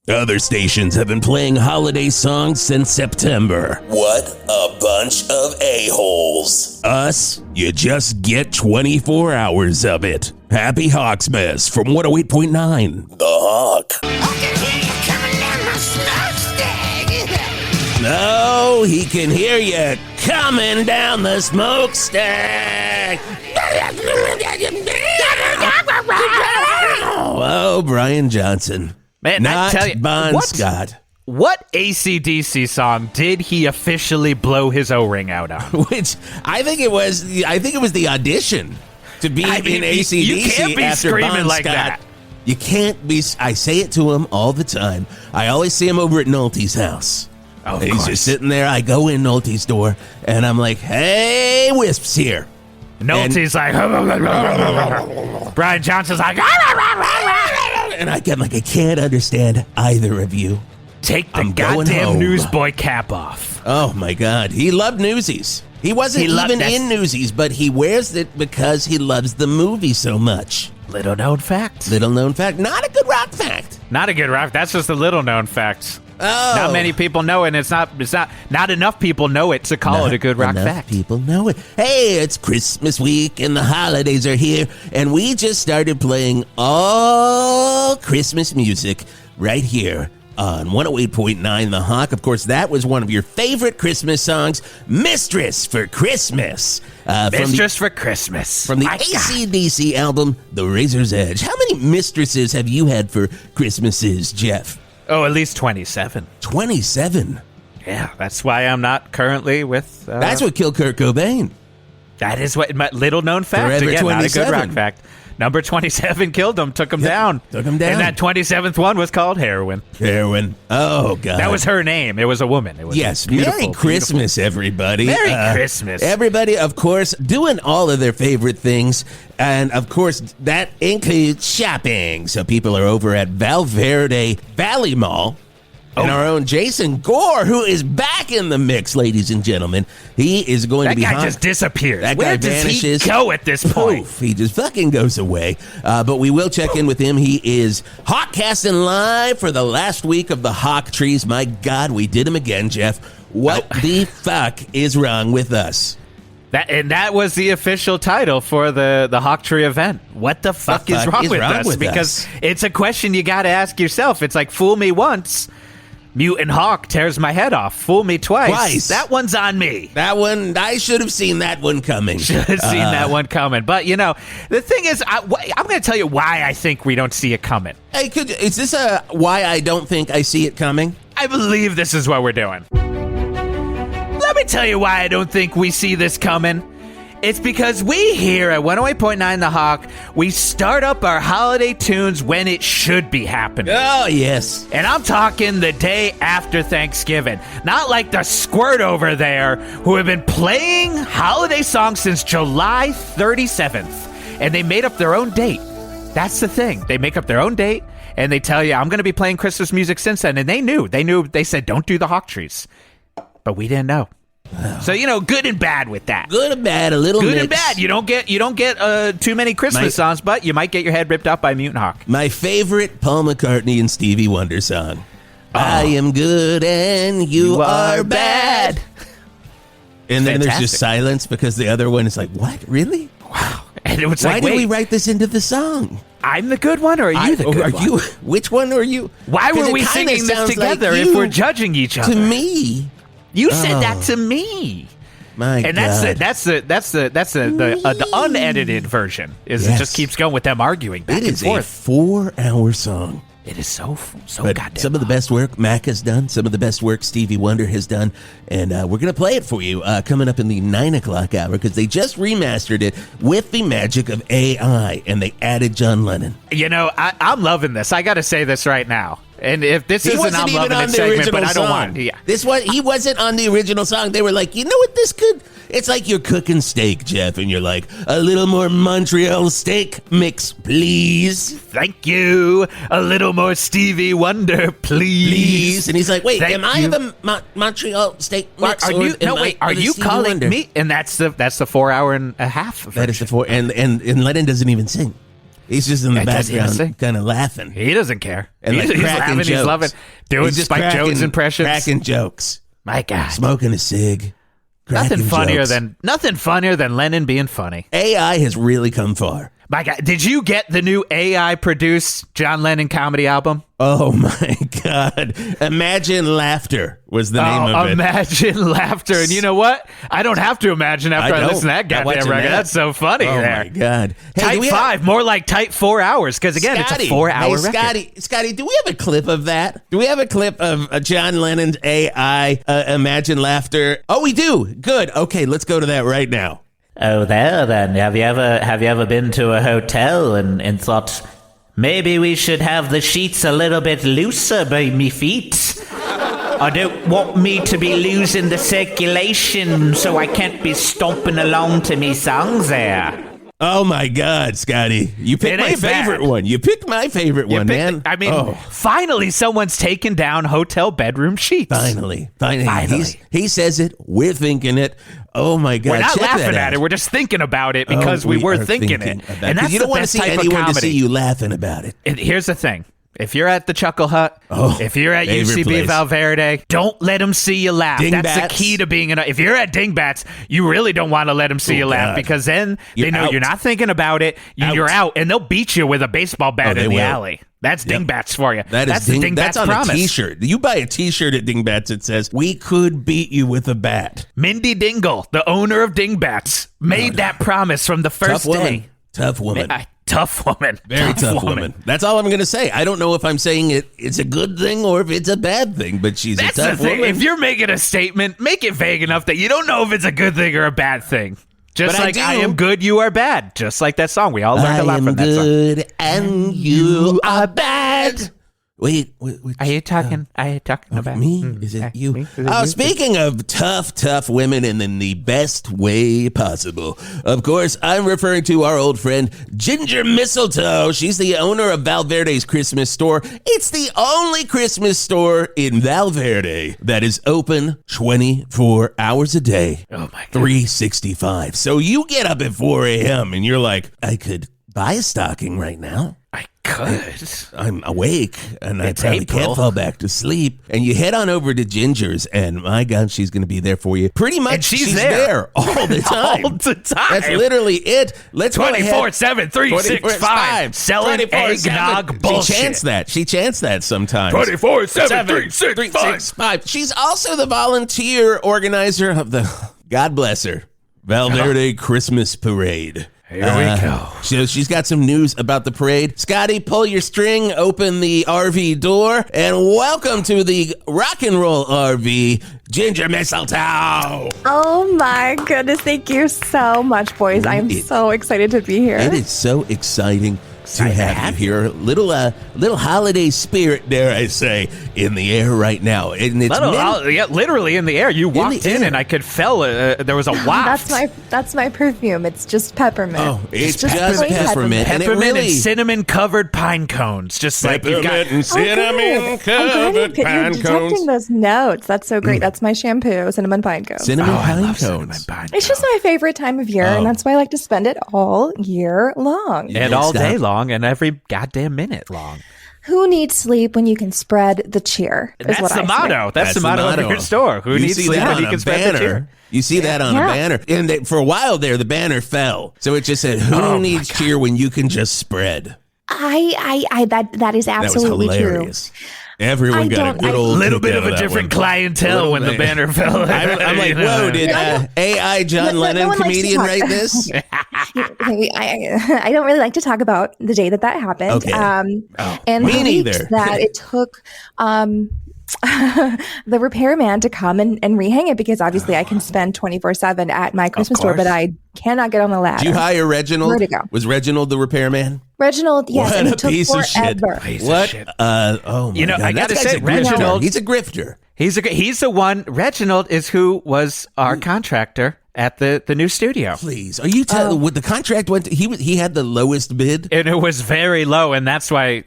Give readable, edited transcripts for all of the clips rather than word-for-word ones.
Other stations have been playing holiday songs since September. What a bunch of a-holes. Us, you just get 24 hours of it. Happy HAWXMASS from 108.9. The Hawk. No, he can hear you coming down the smokestack. Oh, Brian Johnson. Man, not I tell you, Bon Scott. What AC/DC song did he officially blow his O-ring out on? Which I think it was the audition to be in AC/DC. You can't be after screaming Bon like Scott. that. You can't be. I say it to him all the time. I always see him over at Nolte's house. Of He's course. just sitting there. I go in Nolte's door and I'm like, "Hey, Wisp's here." Nolte's like, Brian Johnson's like, and I can't understand either of you. take the I'm going goddamn home. newsboy cap off. Oh my God, he loved Newsies. He wasn't even in Newsies, but he wears it because he loves the movie so much. Little known fact. Little known fact, not a good rock fact. Not a good rock. That's just a little known fact. Oh, Not many people know it, and it's not enough people know it to call it a good rock enough fact. People know it. Hey, it's Christmas week and the holidays are here, and we just started playing all Christmas music right here on 108.9 The Hawk. Of course, that was one of your favorite Christmas songs, Mistress for Christmas. Mistress for Christmas. From the My God. AC/DC album, The Razor's Edge. How many mistresses have you had for Christmases, Jeff? Oh, at least 27. 27. Yeah, that's why I'm not currently with... That's what killed Kurt Cobain. That is what... My little known fact. Forever Again, not a good 27. rock fact. Number 27 killed him, took him down. Took him down. And that 27th one was called Heroin. Heroin. Oh, God. That was her name. It was a woman. It was Yes, beautiful, Merry Christmas, everybody. Merry Christmas. Everybody, of course, doing all of their favorite things. And, of course, that includes shopping. So people are over at Val Verde Valley Mall. And our own Jason Gore, who is back in the mix, ladies and gentlemen. He is going That to be guy just disappears. That Where guy does vanishes. he go at this point? Poof, he just fucking goes away. But we will check in with him. He is Hawkcasting live for the last week of the Hawk Trees. My God, we did him again, Jeff. What the fuck is wrong with us? That was the official title for the Hawk Tree event. What the fuck is wrong with us? Because it's a question you got to ask yourself. It's like, fool me once, Mutant Hawk tears my head off. Fool me twice. That one's on me. That one, I should have seen that one coming. Should have seen that one coming. But, the thing is, I'm going to tell you why I think we don't see it coming. Hey, is this why I don't think I see it coming? I believe this is what we're doing. Let me tell you why I don't think we see this coming. It's because we here at 108.9 The Hawk, we start up our holiday tunes when it should be happening. Oh, yes. And I'm talking the day after Thanksgiving. Not like the squirt over there who have been playing holiday songs since July 37th. And they made up their own date. That's the thing. They make up their own date and they tell you, I'm going to be playing Christmas music since then. And they knew. They said, don't do the Hawk Trees. But we didn't know. So, good and bad with that. Good and bad, a little Good mix. and bad. You don't get too many Christmas songs, but you might get your head ripped off by Mutant Hawk. My favorite Paul McCartney and Stevie Wonder song. I am good and you are bad. And then there's just silence because the other one is like, what? Really? Wow. And it was Why like, did wait, we write this into the song? I'm the good one, or are you the good one? You, which one are you? Why were we singing this together if we're judging each other? To me. You said that to me. My and God. that's the unedited version. It just keeps going with them arguing back and forth. It is a 4-hour song. It is so but goddamn. Some of the best work Mac has done, some of the best work Stevie Wonder has done, and we're going to play it for you coming up in the 9 o'clock hour because they just remastered it with the magic of AI, and they added John Lennon. I'm loving this. I got to say this right now. And if this isn't I'm loving it segment, but I don't want it. Yeah. He wasn't on the original song. They were like, you know what this could... It's like you're cooking steak, Jeff, and you're like, a little more Montreal steak mix, please. Thank you. A little more Stevie Wonder, please. And he's like, wait, am I the Montreal steak mix? Are you calling me? And that's the 4 hour and a half version. That is the 4, and Lennon doesn't even sing. He's just in the does he have to sing? background, kind of laughing. He doesn't care. And he's cracking laughing. jokes. He's loving. Doing Spike Jones impressions. Cracking jokes. My God. Smoking a cig. Nothing funnier jokes. than Lennon being funny. AI has really come far. My God, did you get the new AI produced John Lennon comedy album? Oh my God. Imagine Laughter was the name of it. Imagine Laughter. And you know what? I don't have to imagine after I listen to that goddamn record. That's so funny there. Oh my God. Hey, Type 5, more like type 4 hours. Because again, Scotty, it's a 4-hour record. Scotty, do we have a clip of that? Do we have a clip of John Lennon's AI Imagine Laughter? Oh, we do. Good. Okay, let's go to that right now. Oh, there then. Have you ever been to a hotel and thought maybe we should have the sheets a little bit looser by me feet? I don't want me to be losing the circulation, so I can't be stomping along to me songs there. Oh my God, Scotty. You picked my favorite one. You picked my favorite one, man. I mean, finally someone's taken down hotel bedroom sheets. Finally. He says it. We're thinking it. Oh my God. We're not laughing at it. We're just thinking about it because we were thinking it. And that's you don't want to see anyone to see you laughing about it. Here's the thing. If you're at the Chuckle Hut, if you're at UCB place. Val Verde, don't let them see you laugh. Dingbats. That's the key to being if you're at Dingbats, you really don't want to let them see you laugh because then they know you're not thinking about it. You're out, and they'll beat you with a baseball bat in the alley. That's Dingbats for you. That's the Dingbats That's on promise. a T-shirt. You buy a T-shirt at Dingbats that says, "We could beat you with a bat." Mindy Dingle, the owner of Dingbats, made that promise from the first day. Tough woman. Tough woman. Very tough woman. That's all I'm going to say. I don't know if I'm saying it's a good thing or if it's a bad thing, but she's a tough woman. If you're making a statement, make it vague enough that you don't know if it's a good thing or a bad thing. Just like I am good, you are bad. Just like that song. We all learned a lot from that song. I am good and you are bad. Wait. Are you talking about me? Is it you? Speaking of tough women and in the best way possible. Of course, I'm referring to our old friend, Ginger Mistletoe. She's the owner of Val Verde's Christmas store. It's the only Christmas store in Val Verde that is open 24 hours a day. Oh my God. 365. So you get up at 4 a.m. and you're like, I could buy a stocking right now. I could. I'm awake, and I probably can't fall back to sleep. And you head on over to Ginger's, and my God, she's going to be there for you. Pretty much, and she's there all the time. All the time. That's literally it. Let's 24/7, 365. Selling eggnog bullshit. She chants that sometimes. 24/7, 365. She's also the volunteer organizer of the, God bless her, Val Verde Christmas Parade. Here we go. So she's got some news about the parade. Scotty, pull your string, open the RV door, and welcome to the rock and roll RV, Ginger Mistletoe. Oh my goodness, thank you so much, boys. I am so excited to be here. It is so exciting to have you here. Little holiday spirit, dare I say, in the air right now. And it's literally in the air. You walked in and I could feel there was a waft. That's my perfume. It's just peppermint. Oh, it's just peppermint. Peppermint and cinnamon covered pine cones. Just like you've got and cinnamon covered pine cones. You're detecting those notes. That's so great. That's my shampoo, cinnamon pine cones. Cinnamon pine cones. It's just my favorite time of year, and that's why I like to spend it all year long. And all day long. And every goddamn minute long. Who needs sleep when you can spread the cheer? That's the motto. That's the motto of your store. Who needs sleep when you can spread the cheer? You see that on a banner. And for a while there, the banner fell. So it just said, who needs cheer when you can just spread? That is absolutely that was hilarious. True. Everyone got a good old little bit of a different clientele when the banner fell. I'm like, whoa, did AI John Lennon comedian write this? I don't really like to talk about the day that happened. Okay. And me the neither. weeks that it took the repairman to come and rehang it, because obviously I can spend 24/7 at my Christmas store, but I cannot get on the ladder. Did you hire Reginald? Where'd it go? Was Reginald the repairman? Reginald, yes. What and a he took piece of shit. forever. Oh my God. I gotta say, Reginald, he's a grifter. He's the one. Reginald is who was our contractor at the new studio. Please, are you telling what the contract went to? He had the lowest bid, and it was very low, and that's why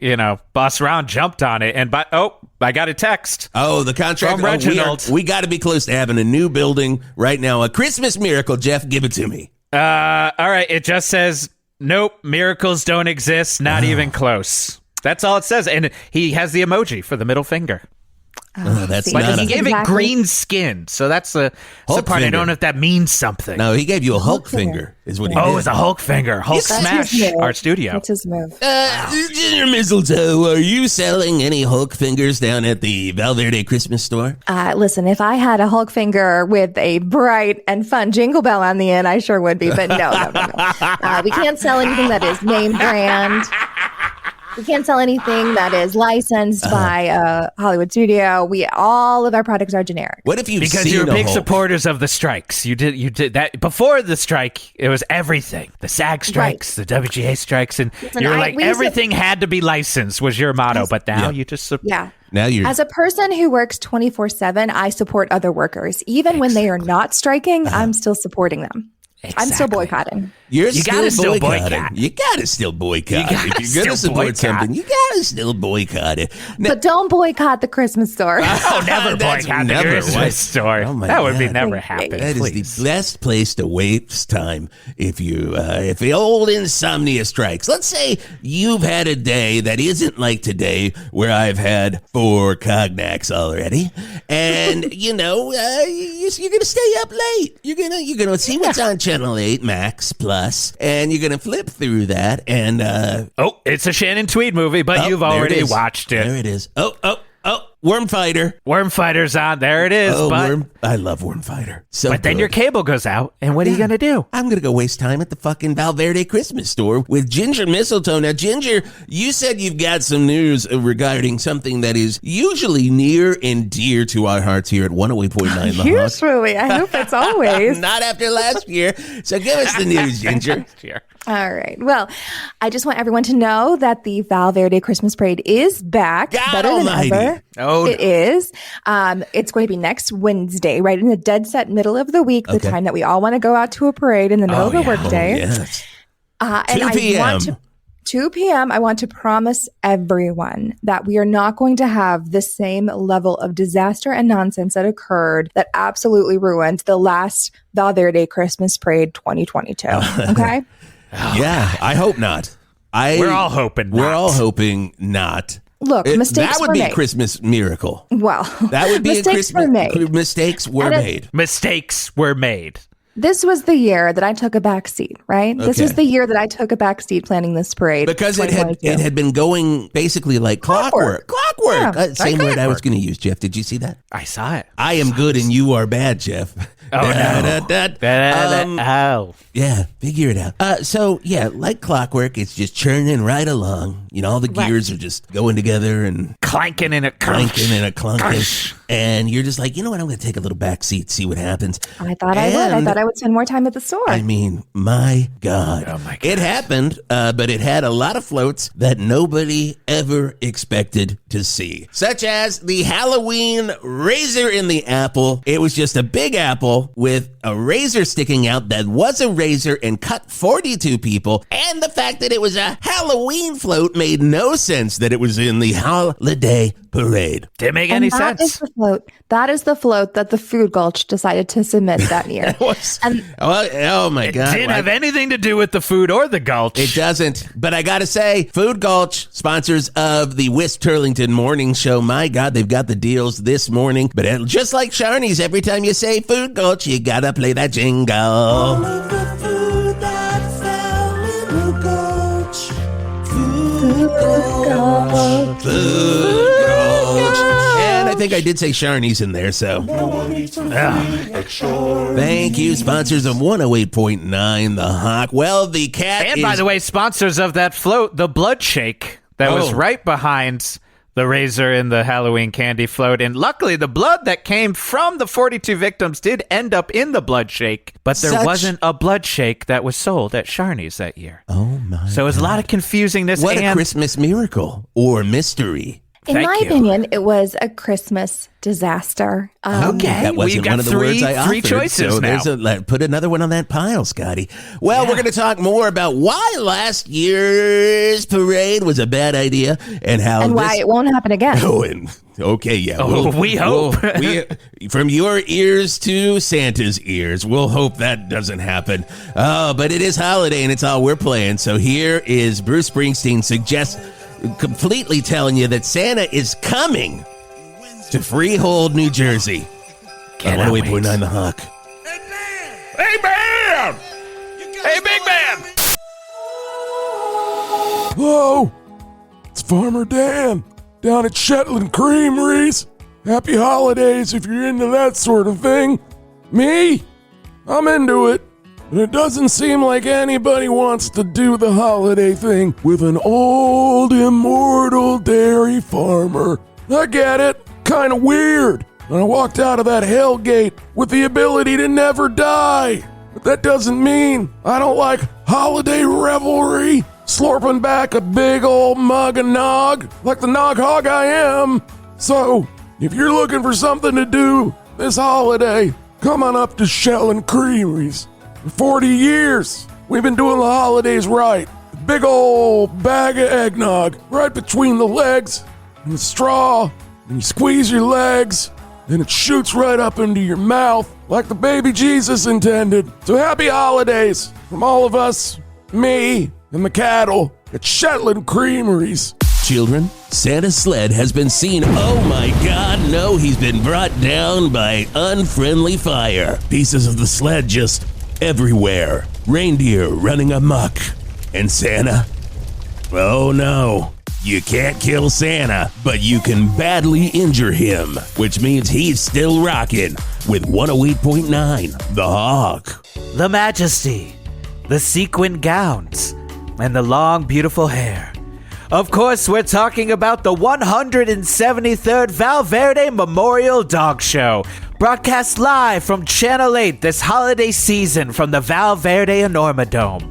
Boss Round jumped on it. And I got a text. Oh, the contract from Reginald. We got to be close to having a new building right now. A Christmas miracle, Jeff. Give it to me. All right. It just says Nope. Miracles don't exist. Not even close. That's all it says. And he has the emoji for the middle finger. That's see, But not he a gave it green skin. So that's the part finger. I don't know if that means something. No, he gave you a Hulk finger, is what he did. Oh, it's a Hulk finger. Hulk That's smash his move. our studio. That's his move. Ginger Mistletoe, are you selling any Hulk fingers down at the Val Verde Christmas store? Listen, if I had a Hulk finger with a bright and fun jingle bell on the end, I sure would be. But no. We can't sell anything that is name brand. We can't sell anything that is licensed by a Hollywood studio. All of our products are generic. What if you've Because seen you're a big Hulk? supporters of the strikes. You did that before the strike. It was everything. The SAG strikes, the WGA strikes, and Listen, you're like we everything had to be licensed was your motto. But now you just Yeah. Now you're As a person who works 24/7, I support other workers. Even when they are not striking, I'm still supporting them. I'm still Exactly. boycotting. You're gotta still boycotting. boycott. You gotta still boycott. You gotta If you're gonna still support boycott. something, you gotta still boycott it. Now, But don't boycott the Christmas store. Oh, never That's boycott the never Christmas what- store. Oh my that would be God. never happen. that please. is the best place to waste time if the old insomnia strikes. Let's say you've had a day that isn't like today, where I've had 4 cognacs already, and you're gonna stay up late. You're gonna see what's on Channel 8 Max Plus, and you're gonna flip through that, and Oh, it's a Shannon Tweed movie, but you've there it already is. watched it. There it is. Oh, Worm Fighter. Worm Fighter's on. There it is. Oh, but I love Worm Fighter. So but then good. your cable goes out, and what are you going to do? I'm going to go waste time at the fucking Val Verde Christmas store with Ginger Mistletoe. Now, Ginger, you said you've got some news regarding something that is usually near and dear to our hearts here at 108.9 The Hawk. Usually, I hope it's always. Not after last year. So give us the news, Ginger. All right. Well, I just want everyone to know that the Val Verde Christmas Parade is back. God better almighty. than ever. Oh, It is. It's going to be next Wednesday, right in the dead set middle of the week, the Okay. time that we all want to go out to a parade in the middle of the workday. Yes. And 2 I p.m. want to 2 p.m. I want to promise everyone that we are not going to have the same level of disaster and nonsense that occurred that absolutely ruined the last Val Verde Christmas Parade 2022. Okay? Yeah, I hope not. We're all hoping We're not. all hoping not. Look, mistakes That would were be made. a Christmas miracle. Well, That would be mistakes a Christmas. were made. Mistakes were And made. Mistakes were made. This was the year that I took a back seat, right? This Okay. was the year that I took a back seat planning this parade. Because it 2022. had been going basically like clockwork. Clockwork. Yeah, Same like word I was clockwork. going to use, Jeff. Did you see that? I saw it. I am good and you are bad, Jeff. Oh, no. Oh. Yeah, figure it out. So, yeah, like clockwork, it's just churning right along. You know, all the gears are just going together and Clanking in a clanking and a clunking. And you're just like, you know what? I'm going to take a little back seat, see what happens. I thought I would. I thought I would spend more time at the store. I mean, my God. Oh, my God. It happened, but it had a lot of floats that nobody ever expected to see, such as the Halloween razor in the apple. It was just a big apple with a razor sticking out that was a razor and cut 42 people. And the fact that it was a Halloween float made no sense that it was in the holiday parade. Didn't make And any that is sense. the float. That is the float that the Food Gulch decided to submit that year. Oh my God. Didn't have anything to do with the food or the gulch. It doesn't. But I got to say, Food Gulch, sponsors of the Wisp Turlington Morning Show. My God, they've got the deals this morning. But just like Sharnies, every time you say Food Gulch, you got to play that jingle. Food Gulch. And I think I did say Sharnies in there, so. Thank you, sponsors of 108.9 The Hawk. Well, the cat And by the way, sponsors of that float, the Blood Shake that was right behind the razor in the Halloween candy float. And luckily, the blood that came from the 42 victims did end up in the Blood Shake, but there wasn't a Blood Shake that was sold at Sharnies that year. Oh, my So it was a lot of confusingness. What a and Christmas miracle or mystery. In Thank my you. opinion, it was a Christmas disaster. That wasn't we've got one of the words I three offered. choices so now. put another one on that pile, Scotty. Well, we're going to talk more about why last year's parade was a bad idea and how And why it won't happen again. Oh, and Okay, yeah. We hope. From your ears to Santa's ears, we'll hope that doesn't happen. But it is holiday, and it's all we're playing. So here is Bruce Springsteen completely telling you that Santa is coming to Freehold, New Jersey. On 108.9 The Hawk. Hey, man! Hey, big man! Hello, it's Farmer Dan down at Shetland Creameries. Happy holidays if you're into that sort of thing. Me? I'm into it. And it doesn't seem like anybody wants to do the holiday thing with an old immortal dairy farmer. I get it. Kind of weird. And I walked out of that hellgate with the ability to never die. But that doesn't mean I don't like holiday revelry, slurping back a big old mug of nog, like the nog hog I am. So, if you're looking for something to do this holiday, come on up to Shetland Creameries. For 40 years, we've been doing the holidays right. A big old bag of eggnog right between the legs and the straw, and you squeeze your legs, and it shoots right up into your mouth like the baby Jesus intended. So happy holidays from all of us, me, and the cattle at Shetland Creameries. Children, Santa's sled has been seen. Oh my God, no, he's been brought down by unfriendly fire. Pieces of the sled just everywhere. Reindeer running amok. And Santa? Oh no. You can't kill Santa, but you can badly injure him, which means he's still rocking with 108.9 The Hawk. The majesty, the sequined gowns, and the long, beautiful hair. Of course, we're talking about the 173rd Val Verde Memorial Dog Show, broadcast live from Channel 8 this holiday season from the Val Verde Enormodome.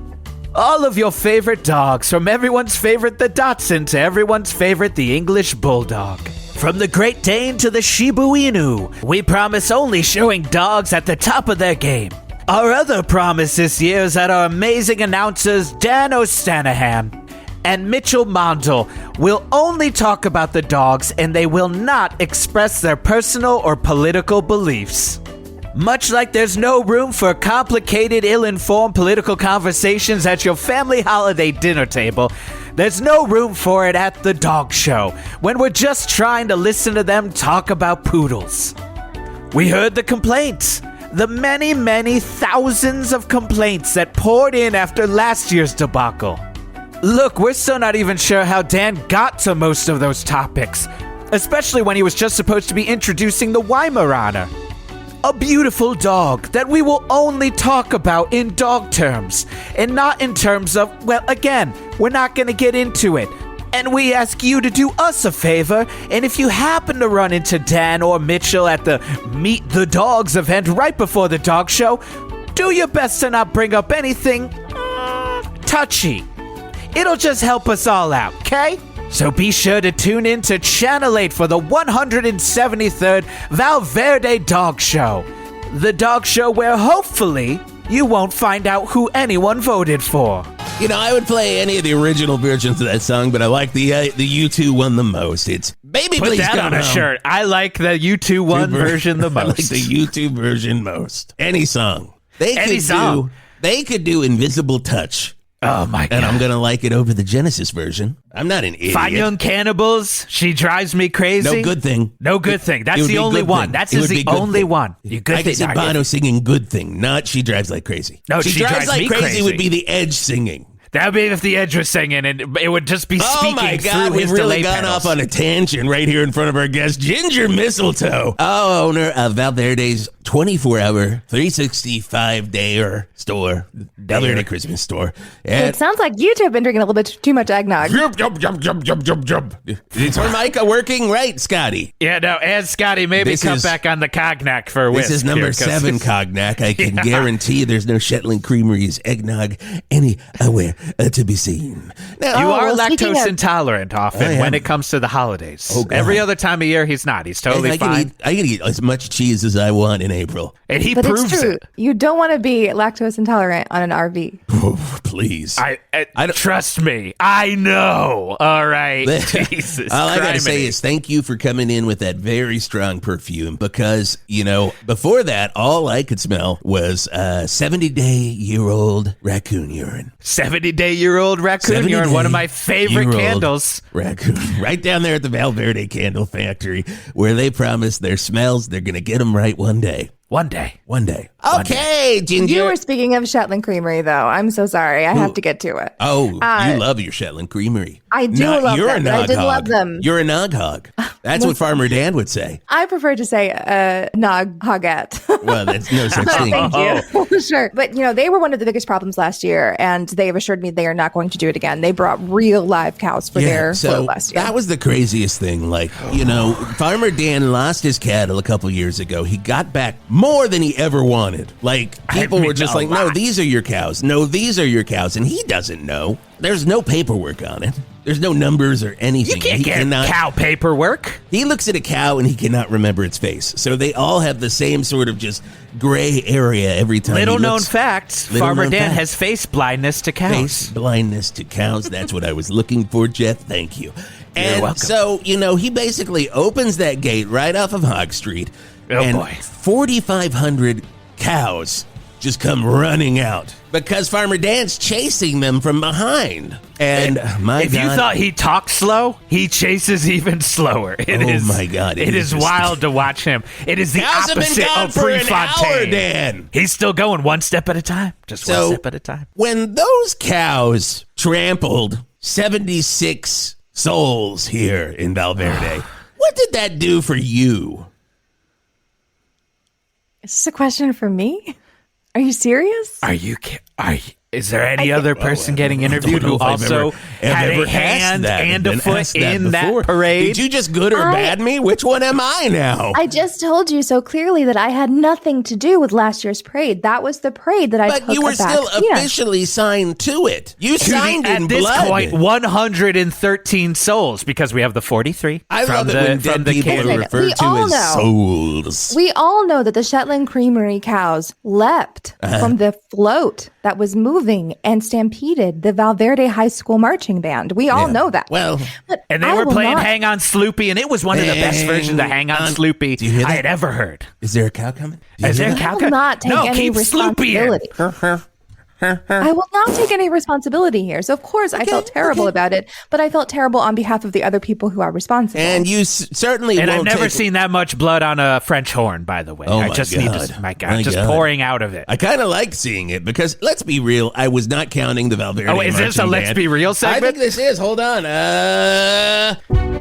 All of your favorite dogs, from everyone's favorite the Dachshund to everyone's favorite the English Bulldog. From the Great Dane to the Shiba Inu, we promise only showing dogs at the top of their game. Our other promise this year is that our amazing announcers Dan O'Stanahan and Mitchell Mondel will only talk about the dogs, and they will not express their personal or political beliefs. Much like there's no room for complicated, ill-informed political conversations at your family holiday dinner table, there's no room for it at the dog show, when we're just trying to listen to them talk about poodles. We heard the complaints. The many, many thousands of complaints that poured in after last year's debacle. Look, we're still not even sure how Dan got to most of those topics, especially when he was just supposed to be introducing the Weimaraner. A beautiful dog that we will only talk about in dog terms, and not in terms of, well, again, we're not going to get into it. And we ask you to do us a favor, and if you happen to run into Dan or Mitchell at the Meet the Dogs event right before the dog show, do your best to not bring up anything touchy. It'll just help us all out, okay? So be sure to tune in to Channel 8 for the 173rd Val Verde Dog Show. The dog show where hopefully you won't find out who anyone voted for. You know, I would play any of the original versions of that song, but I like the U2 one the most. It's Baby Put Please that Come on a Home. shirt. I like the U2 one version the most. I like the U2 version most. Any song. They could do Invisible Touch. Oh my God. And I'm going to like it over the Genesis version. I'm not an idiot. Fine Young Cannibals, She Drives Me Crazy. No Good Thing. No Good Thing. That's It would the be only Good one. Thing. That's It would the be Good only Thing. one. You good I can see thing. Bono singing Good Thing, not She Drives Like Crazy. No, She Drives Like Me Crazy would be the Edge singing. That would be if the Edge was singing, and it would just be speaking Oh my God, through we've his really delay gone pedals. off on a tangent right here in front of our guest, Ginger Mistletoe, owner of Val Verde's 24-hour, 365-day store, Val Verde Christmas store. And It sounds like you two have been drinking a little bit too much eggnog. is our mic working right, Scotty? Yeah, no, and Scotty, maybe This come is- back on the cognac for Wisp. This is number here, 'cause 7 it's- cognac. I can guarantee there's no Shetland Creameries eggnog anywhere to be seen. Now, You are well, speaking lactose of- intolerant often I am. when it comes to the holidays. Oh, God. Every other time of year, he's not. He's totally I fine. can eat as much cheese as I want in April. And he But proves it's true. it. You don't want to be lactose intolerant on an RV. Oh, please. I don't trust me. I know. All right. Jesus. All I got to criminy. say is thank you for coming in with that very strong perfume because, before that, all I could smell was 70-day-year-old raccoon urine. 70-day-year-old raccoon urine, one of my favorite 70-day-year-old candles. Raccoon. Right down there at the Val Verde Candle Factory where they promise their smells, they're going to get them right one day. One day. Okay, Ginger. You were speaking of Shetland Creamery, though. I'm so sorry. I have to get to it. Oh, you love your Shetland Creamery. I do love you're them, a but I nog didn't hog. love them. You're a nog hog. That's what Farmer Dan would say. I prefer to say nog hoggette. Well, that's no such thing. Thank you. Sure. But, they were one of the biggest problems last year, and they have assured me they are not going to do it again. They brought real live cows for their float last year. That was the craziest thing. Like, Farmer Dan lost his cattle a couple years ago. He got back more than he ever wanted. Like, people were just like, no, these are your cows. No, these are your cows. And he doesn't know. There's no paperwork on it. There's no numbers or anything. You can't get cow paperwork. He looks at a cow and he cannot remember its face. So they all have the same sort of just gray area every time. Little known facts. Farmer Dan has face blindness to cows. Face blindness to cows. That's what I was looking for, Jeff. Thank you. You're welcome. So, he basically opens that gate right off of Hog Street. Oh, boy. 4,500 cows just come running out because Farmer Dan's chasing them from behind. And if you thought he talked slow, he chases even slower. My God. It is wild to watch him. It is the cows opposite of for an hour, Prefontaine. Dan. He's still going one step at a time. Just one step at a time. When those cows trampled 76 souls here in Val Verde, what did that do for you? Is this a question for me? Are you serious? Is there any other person getting interviewed who also had a hand and a foot in that parade? Did you just good or bad me? Which one am I now? I just told you so clearly that I had nothing to do with last year's parade. That was the parade that I took. But you were still officially signed to it. You signed in blood. At this point, 113 souls because we have the 43. I love it when dead people are referred to as souls. We all know that the Shetland Creamery cows leapt from the float that was moving and stampeded the Val Verde High School marching band. We all know that. Well, and they were playing Hang On Sloopy, and it was one of the best versions of Hang On Sloopy I had ever heard. Is there a cow coming? Is there a cow coming? I will not take any responsibility. I will not take any responsibility here. So, of course, I felt terrible about it, but I felt terrible on behalf of the other people who are responsible. And you certainly And won't I've never take seen that much blood on a French horn, by the way. Oh, I my just God. need to, my God, My just God. pouring out of it. I kind of like seeing it because, let's be real, I was not counting the Val Verde Oh, is this a marching Let's band. Be Real I segment? think this is. Hold on.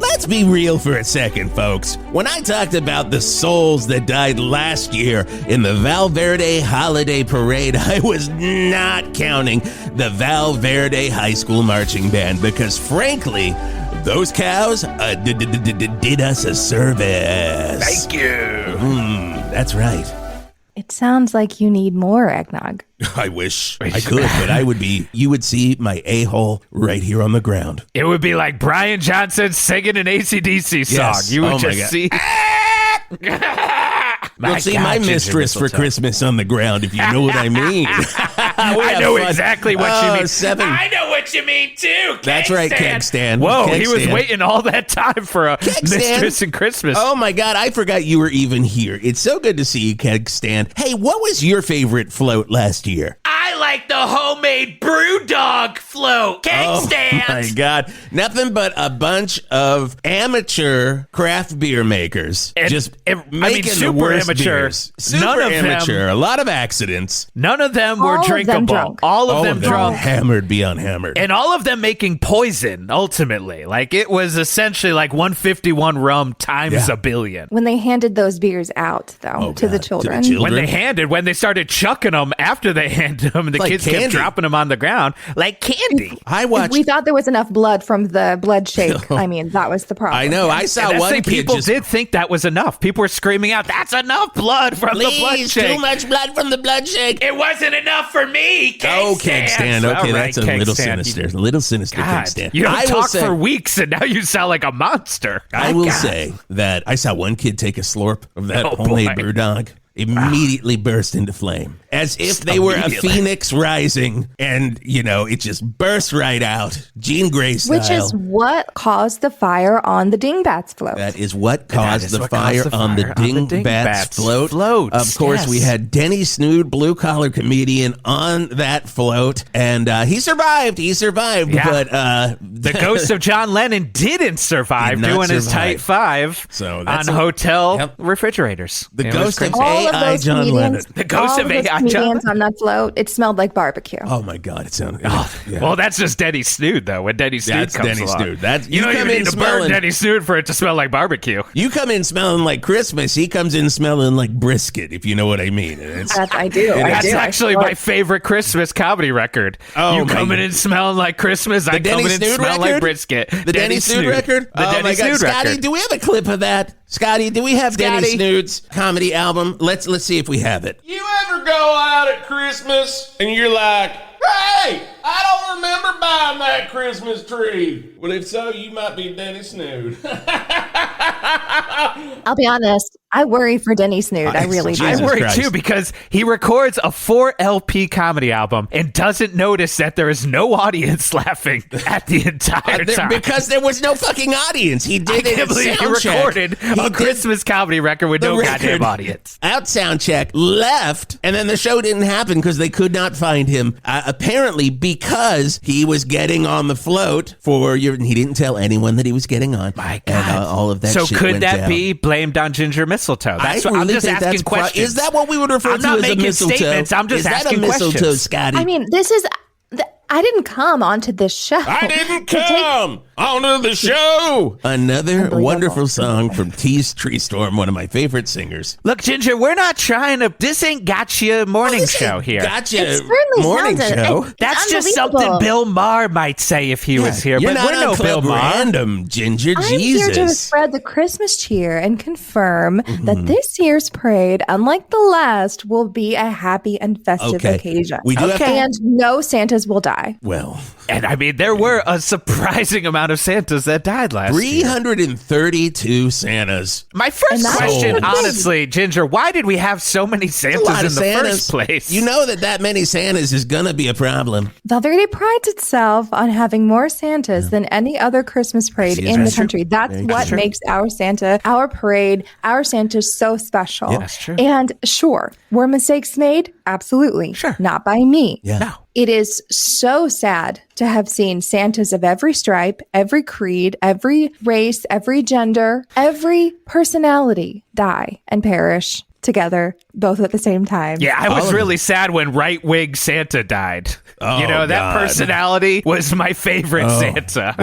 Let's be real for a second, folks. When I talked about the souls that died last year in the Val Verde Holiday Parade, I was not counting the Val Verde High School Marching Band because, frankly, those cows did us a service. Thank you. That's right. It sounds like you need more eggnog. I wish I could, but you would see my a-hole right here on the ground. It would be like Brian Johnson singing an AC/DC song. Yes. You would Oh, my just God. see. You'll see my mistress for Christmas on the ground, if you know what I mean. I know exactly what you mean. 7. I know what you mean, too. That's right, Keg Stand. Whoa, Keg he was Stand. waiting all that time for a Keg mistress Stand. and Christmas. Oh, my God. I forgot you were even here. It's so good to see you, Keg Stand. Hey, what was your favorite float last year? I like the homemade brew dog float. Keg Stand. Oh, my God. Nothing but a bunch of amateur craft beer makers. Making the super worst amateur. beers. Super None of amateur. them. A lot of accidents. None of them were All of them drinkable. drunk. All of them drunk. Hammered beyond hammered. And all of them making poison, ultimately. Like, it was essentially like 151 rum times a billion. When they handed those beers out, though, to the children. When they started chucking them after they handed them, and the Like kids candy. kept dropping them on the ground like candy. I watched. We thought there was enough blood from the blood shake. I mean, that was the problem. I know. I saw And that's one the kid people just. did think that was enough. People were screaming out, "That's enough blood from the blood Please, shake." too much blood from the blood shake. It wasn't enough for me. Oh, Keg Stand. Okay, All right, that's a Keg little Stand. sinister. A little sinister, Keg God, Stand. you don't I will talk say, for weeks, and now you sound like a monster. I will say that I saw one kid take a slurp of that Oh, homemade boy. brew dog. immediately burst into flame. As if they were a phoenix rising, and, it just burst right out, Jean Grey style. Which is what caused the fire on the Dingbats float. That is what caused the fire on the Dingbats float. Of course, we had Denny Snood, blue-collar comedian, on that float, and he survived. But the ghost of John Lennon didn't survive doing his tight five on hotel refrigerators. The ghost of All AI of those John Lennon. The ghost of AI John comedians on that float, it smelled like barbecue. Oh my God, it sounded. Well, that's just Denny Snood, though. When Denny Snood comes Denny along, Snood. you don't even need to burn Denny Snood for it to smell like barbecue. You come in smelling like Christmas. He comes in smelling like brisket, if you know what I mean. I do. That's actually my favorite Christmas comedy record. You coming in smelling like Christmas. I coming in smelling like brisket. The Denny Snood record. The Denny Snood record. Scotty, do we have a clip of that? Scotty, do we have Denny Snood's comedy album? Let's see if we have it. You ever go out at Christmas and you're like, hey, I don't remember buying that Christmas tree. Well, if so, you might be Denny Snood. I'll be honest. I worry for Denny Snood. I really do. I worry too, because he records a 4 LP comedy album and doesn't notice that there is no audience laughing at the entire time. Because there was no fucking audience. He did it at he recorded a Christmas comedy record with no goddamn audience. Out sound check, left, and then the show didn't happen because they could not find him. Apparently because he was getting on the float he didn't tell anyone that he was getting on. My God. And all of that so shit could went that down. be blamed on Ginger Mistletoe? That's what really I'm just think asking questions. Is that what we would refer I'm to not as a making mistletoe? statements. I'm just asking that a mistletoe, questions. Scotty? I mean, I didn't come onto this show. I didn't come onto the show. Another wonderful song from Tease Tree Storm, one of my favorite singers. Look, Ginger, we're not trying to. This ain't Gotcha morning show here. Gotcha It certainly morning sounds show. That's just something Bill Maher might say if he was here. You're But not we're no on Bill Club Maher. Random, Ginger. I'm Jesus. here to spread the Christmas cheer and confirm that this year's parade, unlike the last, will be a happy and festive occasion. We do have to, and no Santas will die. well, And I mean, there were a surprising amount of Santas that died last year. 332 Santas. My first that's question, so big. honestly, Ginger, why did we have so many Santas in the first place? You know that many Santas is going to be a problem. Val Verde prides itself on having more Santas than any other Christmas parade in the country. That's what makes our Santa, our parade, our Santa so special. Yeah, that's true. And sure, were mistakes made? Absolutely. Sure. Not by me. Yeah. No. It is so sad to have seen Santas of every stripe, every creed, every race, every gender, every personality die and perish together, both at the same time. Yeah, I was really sad when Right Wig Santa died. Oh, that God. personality was my favorite Santa.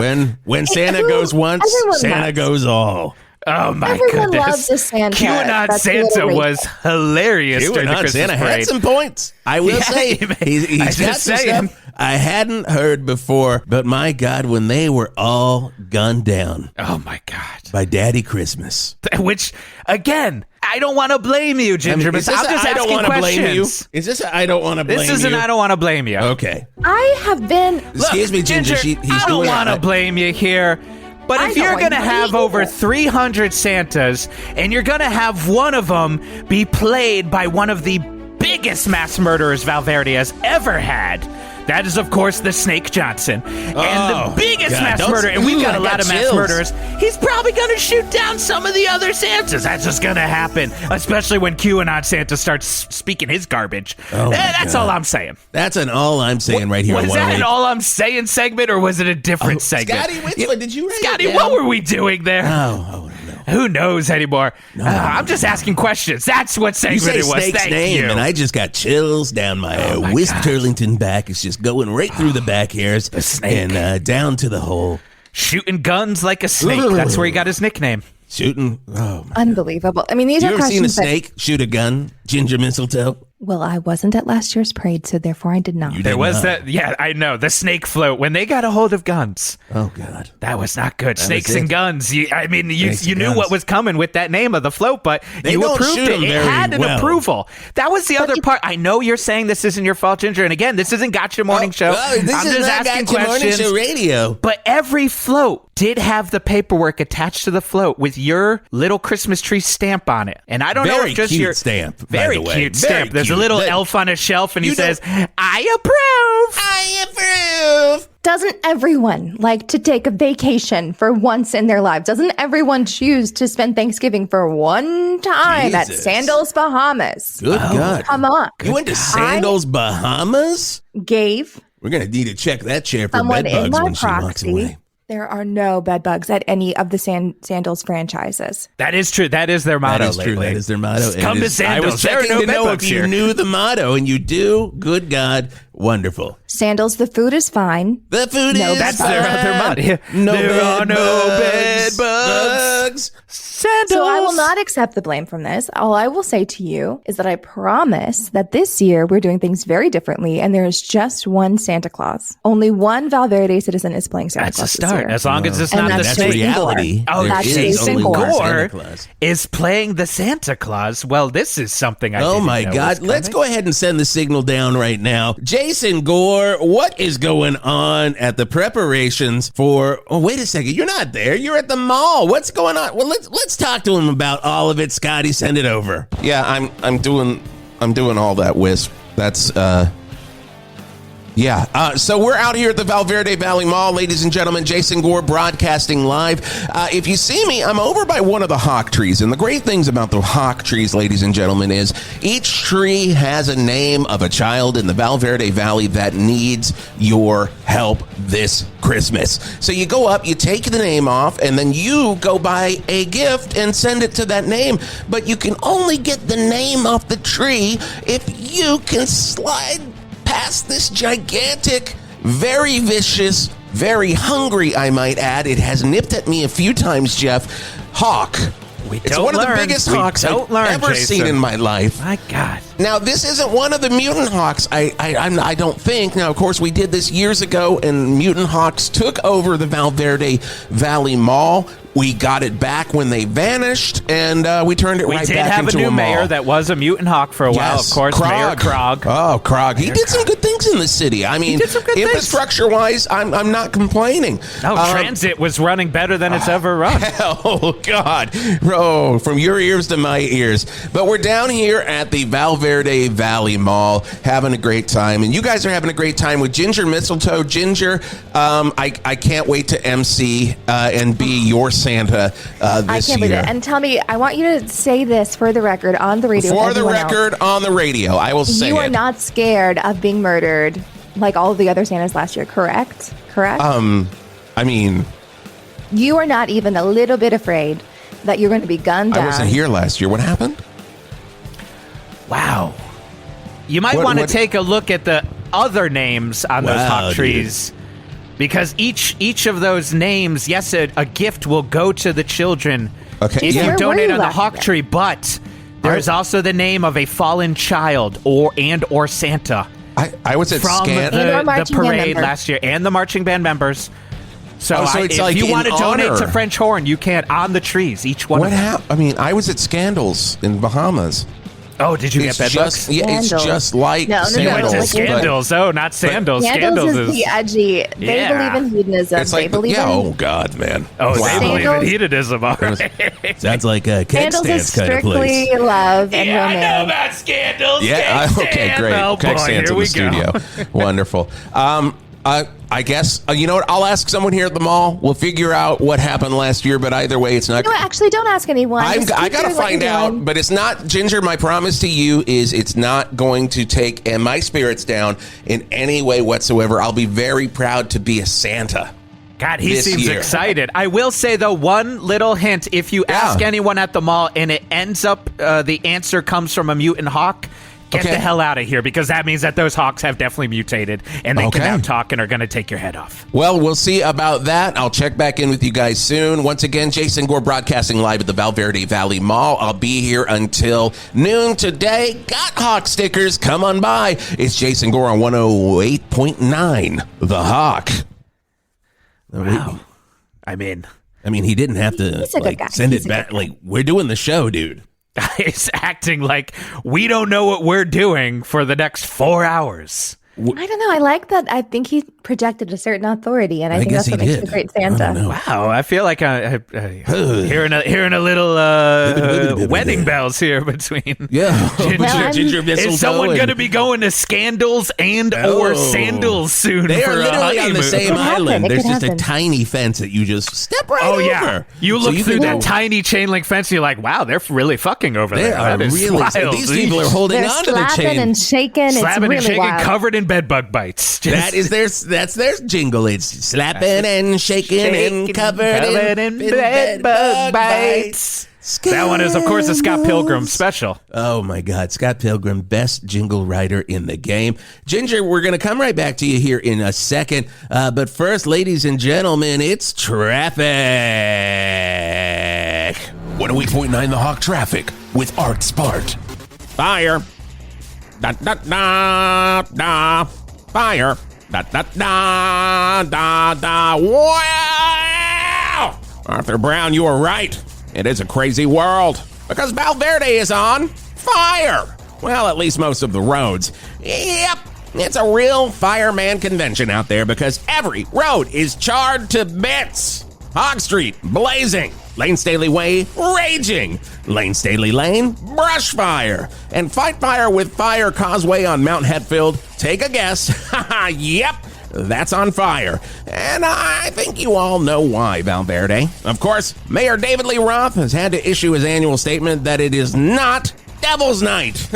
When Santa goes once, Santa goes all. Oh my Everyone goodness. loves a Santa. QAnon that's a Santa little was hilarious during the QAnon Christmas Santa parade. had some points. I will say he's got just some saying. stuff I hadn't heard before. But my God, when they were all gunned down Oh my God. by Daddy Christmas. Which, again, I don't want to blame you, Ginger, but I'm just I don't asking want to blame you. questions. Is this I don't want to blame you? This isn't I don't want to blame you. Okay. I have been. Excuse me, Ginger. He's I don't doing want to it. blame you here. But I if don't you're want going to to have either. over 300 Santas and you're going to have one of them be played by one of the biggest mass murderers Val Verde has ever had, that is, of course, the Snake Johnson. And the biggest God, mass don't- murderer, and we've got a I lot got of mass chills. murderers, he's probably going to shoot down some of the other Santas. That's just going to happen, especially when QAnon Santa starts speaking his garbage. That's God. all I'm saying. That's an all I'm saying right here. Was on that 108. an all I'm saying segment, or was it a different segment? Scotty, which one did you write? Scotty, it what down? were we doing there? Oh, I don't know. Who knows anymore? I'm just asking questions. That's what You segment say it was. Snake's Thank name, you. and I just got chills down my, my Wisp God. Turlington back. It's just going right through the back hairs snake. and down to the hole. Shooting guns like a snake. That's where he got his nickname. Shooting. Oh, my. Unbelievable. I mean, these You are ever seen a questions that. snake shoot a gun? Ginger Mistletoe? Well, I wasn't at last year's parade, so therefore I did not. You There did was not. that. Yeah, I know. The snake float. When they got a hold of guns, Oh, God. that was not good. Snakes was and it. guns. You Snakes and knew guns. what was coming with that name of the float, but They you don't approved shoot it. 'em It very had an well. approval. That was the other part. I know you're saying this isn't your fault, Ginger. And again, this isn't Gotcha Morning Show. Well, this I'm is just not asking Gotcha Morning questions. Show radio. But every float did have the paperwork attached to the float with your little Christmas tree stamp on it. And I don't know Very if just cute your stamp, by very the way. cute Very stamp. There's a cute. little That- elf on a shelf, and he You says, don't- "I approve." I approve. Doesn't everyone like to take a vacation for once in their lives? Doesn't everyone choose to spend Thanksgiving for one time at Jesus. Sandals, Bahamas? Good God. Come on. You went to Sandals, Bahamas? Gave We're going to need to check that chair for someone bed in bugs my when she walks proxy. away. There are no bed bugs at any of the Sandals franchises. That is true. That is their motto That is true. lately. That is their motto. Come It to is- Sandals. I was There are checking no to bed know bugs if you here. knew the motto, and you do. Good God. Wonderful. Sandals, the food is fine. The food No is bed That's their bugs. other motto. No there bed are no bugs. bed bugs. Sandals. So I will not accept the blame from this. All I will say to you is that I promise that this year we're doing things very differently, and there is just one Santa Claus. Only one Val Verde citizen is playing Santa That's a Claus this start. year. As long as it's And not the that's That's state. Jason reality. Oh, There that's is Jason only one Gore. Santa Claus. is playing the Santa Claus. Well, this is something I Oh didn't my know God. was Let's coming. go ahead and send the signal down right now. Jason Gore, what is going on at the preparations for, oh, wait a second. You're not there. You're at the mall. What's going on? Well, let's talk to him about all of it. Scotty, send it over. Yeah, I'm doing all that, Wisp. That's So we're out here at the Val Verde Valley Mall, ladies and gentlemen. Jason Gore broadcasting live. If you see me, I'm over by one of the hawk trees. And the great things about the hawk trees, ladies and gentlemen, is each tree has a name of a child in the Val Verde Valley that needs your help this Christmas. So you go up, you take the name off, and then you go buy a gift and send it to that name. But you can only get the name off the tree if you can slide past this gigantic, very vicious, very hungry, I might add. It has nipped at me a few times, Jeff. Hawk. It's don't one of the learn. biggest We hawks don't I've learn, ever Jason. seen in my life. My God. Now, this isn't one of the mutant hawks. I don't think. Now, of course, we did this years ago, and mutant hawks took over the Val Verde Valley Mall. We got it back when they vanished, and we turned it We right did back have a into new a mall. mayor that was a mutant hawk for a while, of course. Mayor Krog. Oh, Krog. He did some good things in the city. I mean, did some good things. infrastructure-wise, I'm not complaining. Transit was running better than it's ever run. Oh, God. Oh, from your ears to my ears. But we're down here at the Val Verde Valley Mall having a great time. And you guys are having a great time with Ginger Mistletoe. Ginger, I can't wait to MC and be your Santa I this can't year. believe it. And tell me, I want you to say this for the record on the radio. For with the everyone else. record, on the radio, I will say You are it. not scared of being murdered like all of the other Santas last year, correct? Correct? I mean, You are not even a little bit afraid that you're going to be gunned down. I wasn't here last year. What happened? Wow. You might What- want to what- take a look at the other names on those Wow, hawk dude. trees. Because each of those names, yes, a gift will go to the children Okay, if yeah. you Where donate were you on the last hawk year? tree, but there is also the name of a fallen child or Santa I was at from Scan. And our the marching band parade member. last year and the marching band members. So, Oh, so it's if like you in want to donate honor. to French Horn, you can on the trees, each one What of them. happened? I mean, I was at Scandals in Bahamas. Oh, did you It's get bed just, bugs? yeah, it's Sandals. just like No, no, no, You went no, to Sandals. like- Scandals. Oh, not Sandals. Scandals is is the edgy. They Yeah. believe in hedonism. It's they like, believe yeah, in oh, God, man. Oh, they Wow. believe in Sandals- hedonism. All right. Sounds like a keg Scandals is stands kind of place. strictly love and Yeah, I know romance. about Scandals. Yeah, Keg okay, stand. great. Oh, Keg boy, stands here in the we go. studio. Wonderful. I guess, you know what? I'll ask someone here at the mall. We'll figure out what happened last year, but either way, it's not. No, actually, don't ask anyone. Just I keep gotta doing what find you're out, doing. but it's not, Ginger, my promise to you is it's not going to take my spirits down in any way whatsoever. I'll be very proud to be a Santa. God, he This seems year. excited. I will say, though, one little hint. If you ask anyone at the mall and it ends up the answer comes from a mutant hawk, get Okay. the hell out of here, because that means that those hawks have definitely mutated and they Okay. can now talk and are going to take your head off. Well, we'll see about that. I'll check back in with you guys soon. Once again, Jason Gore broadcasting live at the Val Verde Valley Mall. I'll be here until noon today. Got Hawk stickers. Come on by. It's Jason Gore on 108.9 The Hawk. Wow. I mean, he didn't have to He's a good guy. send He's it a back. good guy. Like, we're doing the show, dude. it's acting like we don't know what we're doing for the next 4 hours. I don't know. I like that. I think he projected a certain authority, and I think guess that's what he makes did. a great Santa. Wow, I feel like I'm hearing a little wedding bells here between. Yeah. Ginger, mistletoe is someone and- going to be going to Scandals or Sandals soon They for are a literally on the honeymoon? same It could happen. island. It There's could just a happen. tiny fence that you just step right Oh over. yeah, you So look through can that go- tiny chain link fence, and you're like, wow, they're really fucking over They there. are That is really. wild. These people are holding They're on to the slapping chain. and shaking. slapping It's really and shaking, wild. covered in bed bug bites. That's their jingle. It's slapping and shaking and covered in bed bug bites. That one is, of course, a Scott Pilgrim special. Oh my God, Scott Pilgrim, best jingle writer in the game. Ginger, we're going to come right back to you here in a second. But first, ladies and gentlemen, it's traffic. 108.9 The Hawk Traffic with Art Spart. Fire. Da da da da. Fire. Da da da da da. Wow! Arthur Brown, you are right. It is a crazy world because Val Verde is on fire. Well, at least most of the roads. Yep. It's a real fireman convention out there because every road is charred to bits. Hog Street, blazing. Lane Staley Way, raging. Lane Staley Lane, brush fire. And fight fire with Fire Causeway on Mount Hetfield. Take a guess. Yep, that's on fire. And I think you all know why, Val Verde. Of course, Mayor David Lee Roth has had to issue his annual statement that it is not Devil's Night.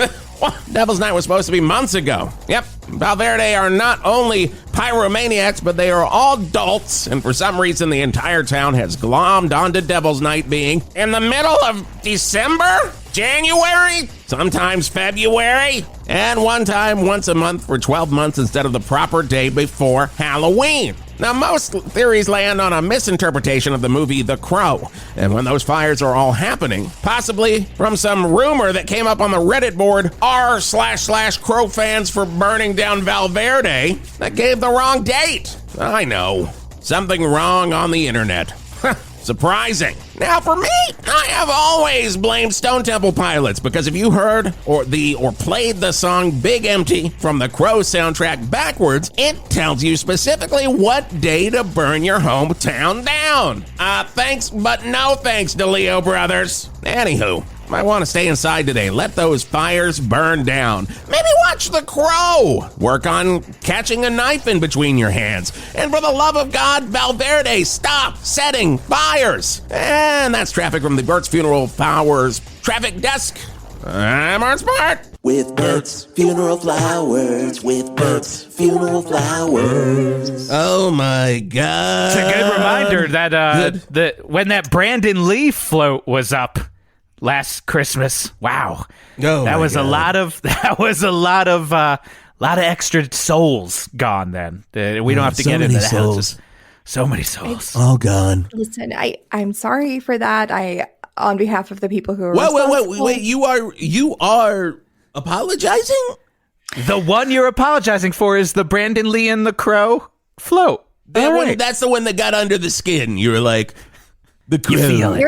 Well, Devil's Night was supposed to be months ago. Yep, Val Verde are not only pyromaniacs, but they are all adults, and for some reason the entire town has glommed onto Devil's Night being in the middle of December, January, sometimes February, and one time once a month for 12 months instead of the proper day before Halloween. Now, most theories land on a misinterpretation of the movie The Crow, and when those fires are all happening, possibly from some rumor that came up on the Reddit board r//Crow fans for burning down Val Verde, that gave the wrong date. I know, something wrong on the internet. Surprising. Now, for me, I have always blamed Stone Temple Pilots because if you heard or played the song Big Empty from the Crow soundtrack backwards, it tells you specifically what day to burn your hometown down. Thanks, but no thanks, DeLeo brothers. Anywho, I want to stay inside today. Let those fires burn down. Maybe watch The Crow. Work on catching a knife in between your hands. And for the love of God, Val Verde, stop setting fires. And that's traffic from the Bert's Funeral Flowers traffic desk. I'm Art Smart. With Bert's Funeral Flowers, with Bert's Funeral Flowers. Oh my God. It's a good reminder that when that Brandon Lee float was up last Christmas, wow, that was a lot of extra souls gone. Then we don't have to so get many into that. souls. So many souls. All gone. Listen, I'm sorry for that. On behalf of the people who are Wait, you are apologizing? The one you're apologizing for is the Brandon Lee and the Crow float. That All one, right. that's the one that got under the skin. You were like, the Crow. You feel it.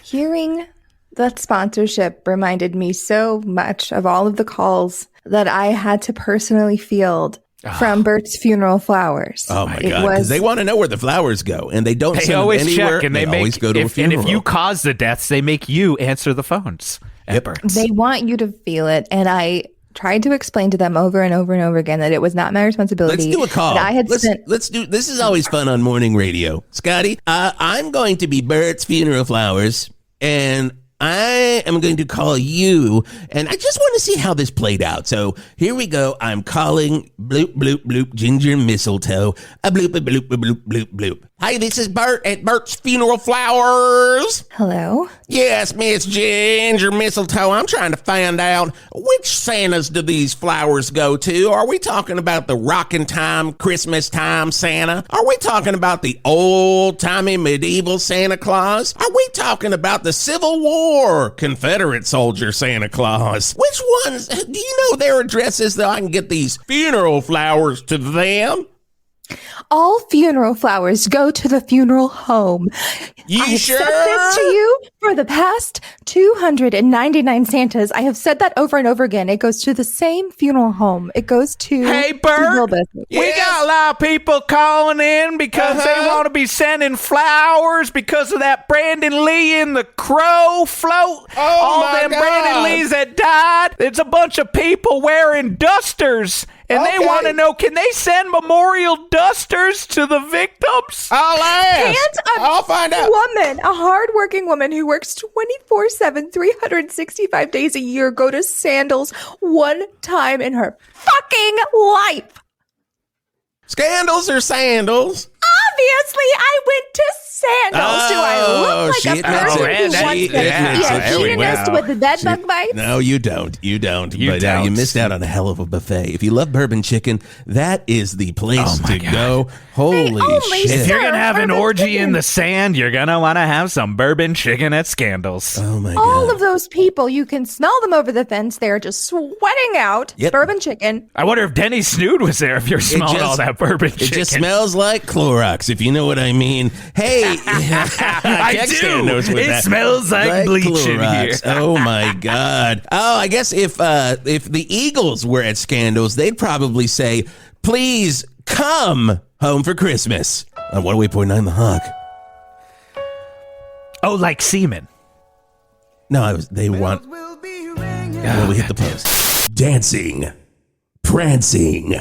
Hearing that sponsorship reminded me so much of all of the calls that I had to personally field from Bert's Funeral Flowers. Oh my God, because they want to know where the flowers go, and they don't They send always them anywhere. check, and they always go to a funeral. And if you cause the deaths, they make you answer the phones at Bert's. They want you to feel it, and I tried to explain to them over and over and over again that it was not my responsibility. Let's do a call. That I had let's do. This is always fun on morning radio, Scotty. I'm going to be Bert's Funeral Flowers, and I am going to call you, and I just want to see how this played out. So here we go. I'm calling bloop, bloop, bloop, Ginger Mistletoe. A bloop, a bloop, a bloop, bloop, bloop. Hi, this is Bert at Bert's Funeral Flowers. Hello? Yes, Miss Ginger Mistletoe. I'm trying to find out which Santas do these flowers go to? Are we talking about the rockin' time, Christmas time Santa? Are we talking about the old-timey medieval Santa Claus? Are we talking about the Civil War Confederate soldier Santa Claus? Which ones? Do you know their addresses that I can get these funeral flowers to them? all funeral flowers go to the funeral home. I have said this to you for the past 299 Santas. I have said that over and over again. It goes to the same funeral home. It goes to Hey, Bert, Wilbur. we got a lot of people calling in because they want to be sending flowers because of that Brandon Lee in the Crow float. All my them God. Brandon Lees that died. There's a bunch of people wearing dusters. And they want to know, can they send memorial dusters to the victims? I'll ask. And I'll find out. woman, a hardworking woman who works 24/7, 365 days a year, go to Sandals one time in her fucking life. Scandals or sandals? Obviously, I went to Sandals. Do I look she like a admits person it. who She wants to be admits a it. There we hedonist go. with the bed bug bites? No, you don't. You don't. You but don't. you missed out on a hell of a buffet. If you love bourbon chicken, that is the place to go. Holy only shit. If you're going to have an Bourbon orgy chicken. in the sand, you're going to want to have some bourbon chicken at Scandals. Oh my All God. of those people, you can smell them over the fence. They're just sweating out Yep. bourbon chicken. I wonder if Denny Snood was there if you're smelling all that bourbon It chicken. just smells like Clorox, if you know what I mean. Hey, I Kekstan do. knows what It that- smells like bleach in Clorox. here. Oh my God. Oh, I guess if the Eagles were at Scandals, they'd probably say, "Please come home for Christmas." On 108.9 The Hawk. Oh, like semen. No, they want. Well, we hit the post. Dancing, prancing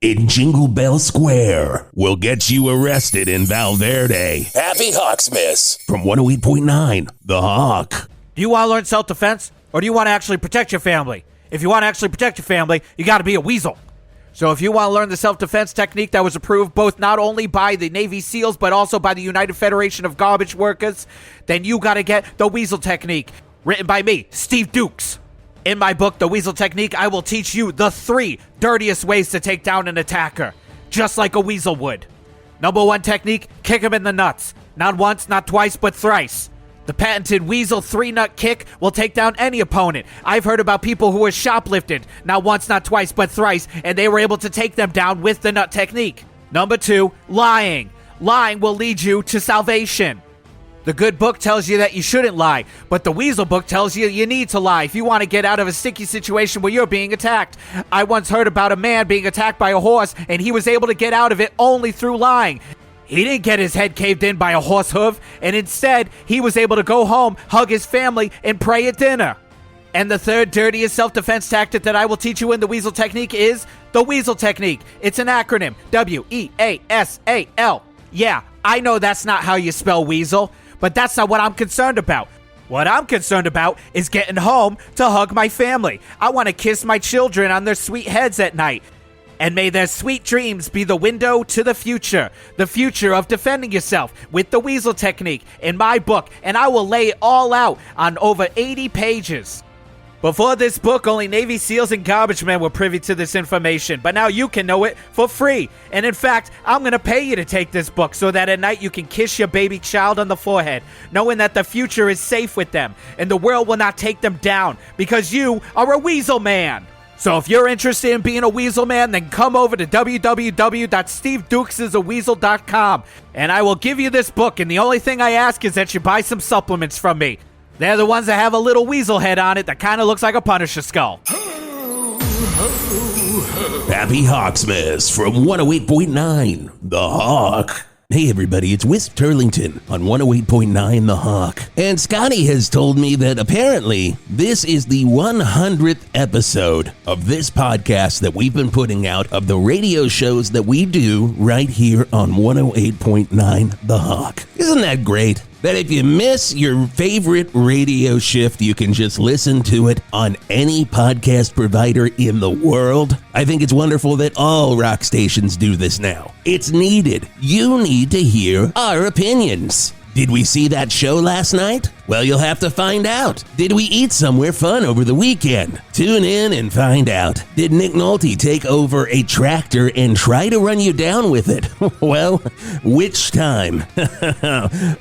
in Jingle Bell Square will get you arrested in Val Verde. Happy HAWXMASS. From 108.9 The Hawk. Do you want to learn self-defense, or do you want to actually protect your family? If you want to actually protect your family, you got to be a weasel. So if you want to learn the self-defense technique that was approved both not only by the Navy SEALs, but also by the United Federation of Garbage Workers, then you got to get the Weasel Technique, written by me, Steve Dukes. In my book, The Weasel Technique, I will teach you the 3 dirtiest ways to take down an attacker, just like a weasel would. Number 1 technique, kick him in the nuts. Not once, not twice, but thrice. The patented Weasel 3-nut kick will take down any opponent. I've heard about people who were shoplifted, not once, not twice, but thrice, and they were able to take them down with the nut technique. Number 2, lying. Lying will lead you to salvation. The good book tells you that you shouldn't lie, but the Weasel book tells you you need to lie if you want to get out of a sticky situation where you're being attacked. I once heard about a man being attacked by a horse, and he was able to get out of it only through lying. He didn't get his head caved in by a horse hoof, and instead, he was able to go home, hug his family, and pray at dinner. And the 3rd dirtiest self-defense tactic that I will teach you in the Weasel Technique is the Weasel Technique. It's an acronym, W-E-A-S-A-L. Yeah, I know that's not how you spell weasel, but that's not what I'm concerned about. What I'm concerned about is getting home to hug my family. I want to kiss my children on their sweet heads at night. And may their sweet dreams be the window to the future of defending yourself with the Weasel Technique in my book, and I will lay it all out on over 80 pages. Before this book, only Navy SEALs and garbage men were privy to this information, but now you can know it for free. And in fact, I'm going to pay you to take this book so that at night you can kiss your baby child on the forehead, knowing that the future is safe with them, and the world will not take them down, because you are a Weasel Man. So if you're interested in being a Weasel Man, then come over to www.stevedukesisaweasel.com, and I will give you this book, and the only thing I ask is that you buy some supplements from me. They're the ones that have a little weasel head on it that kind of looks like a Punisher skull. Happy HAWXMASS from 108.9 The Hawk. Hey everybody, it's Wisp Turlington on 108.9 The Hawk. And Scotty has told me that apparently this is the 100th episode of this podcast that we've been putting out of the radio shows that we do right here on 108.9 The Hawk. Isn't that great? That if you miss your favorite radio shift, you can just listen to it on any podcast provider in the world. I think it's wonderful that all rock stations do this now. It's needed. You need to hear our opinions. Did we see that show last night? Well, you'll have to find out. Did we eat somewhere fun over the weekend? Tune in and find out. Did Nick Nolte take over a tractor and try to run you down with it? Well, which time?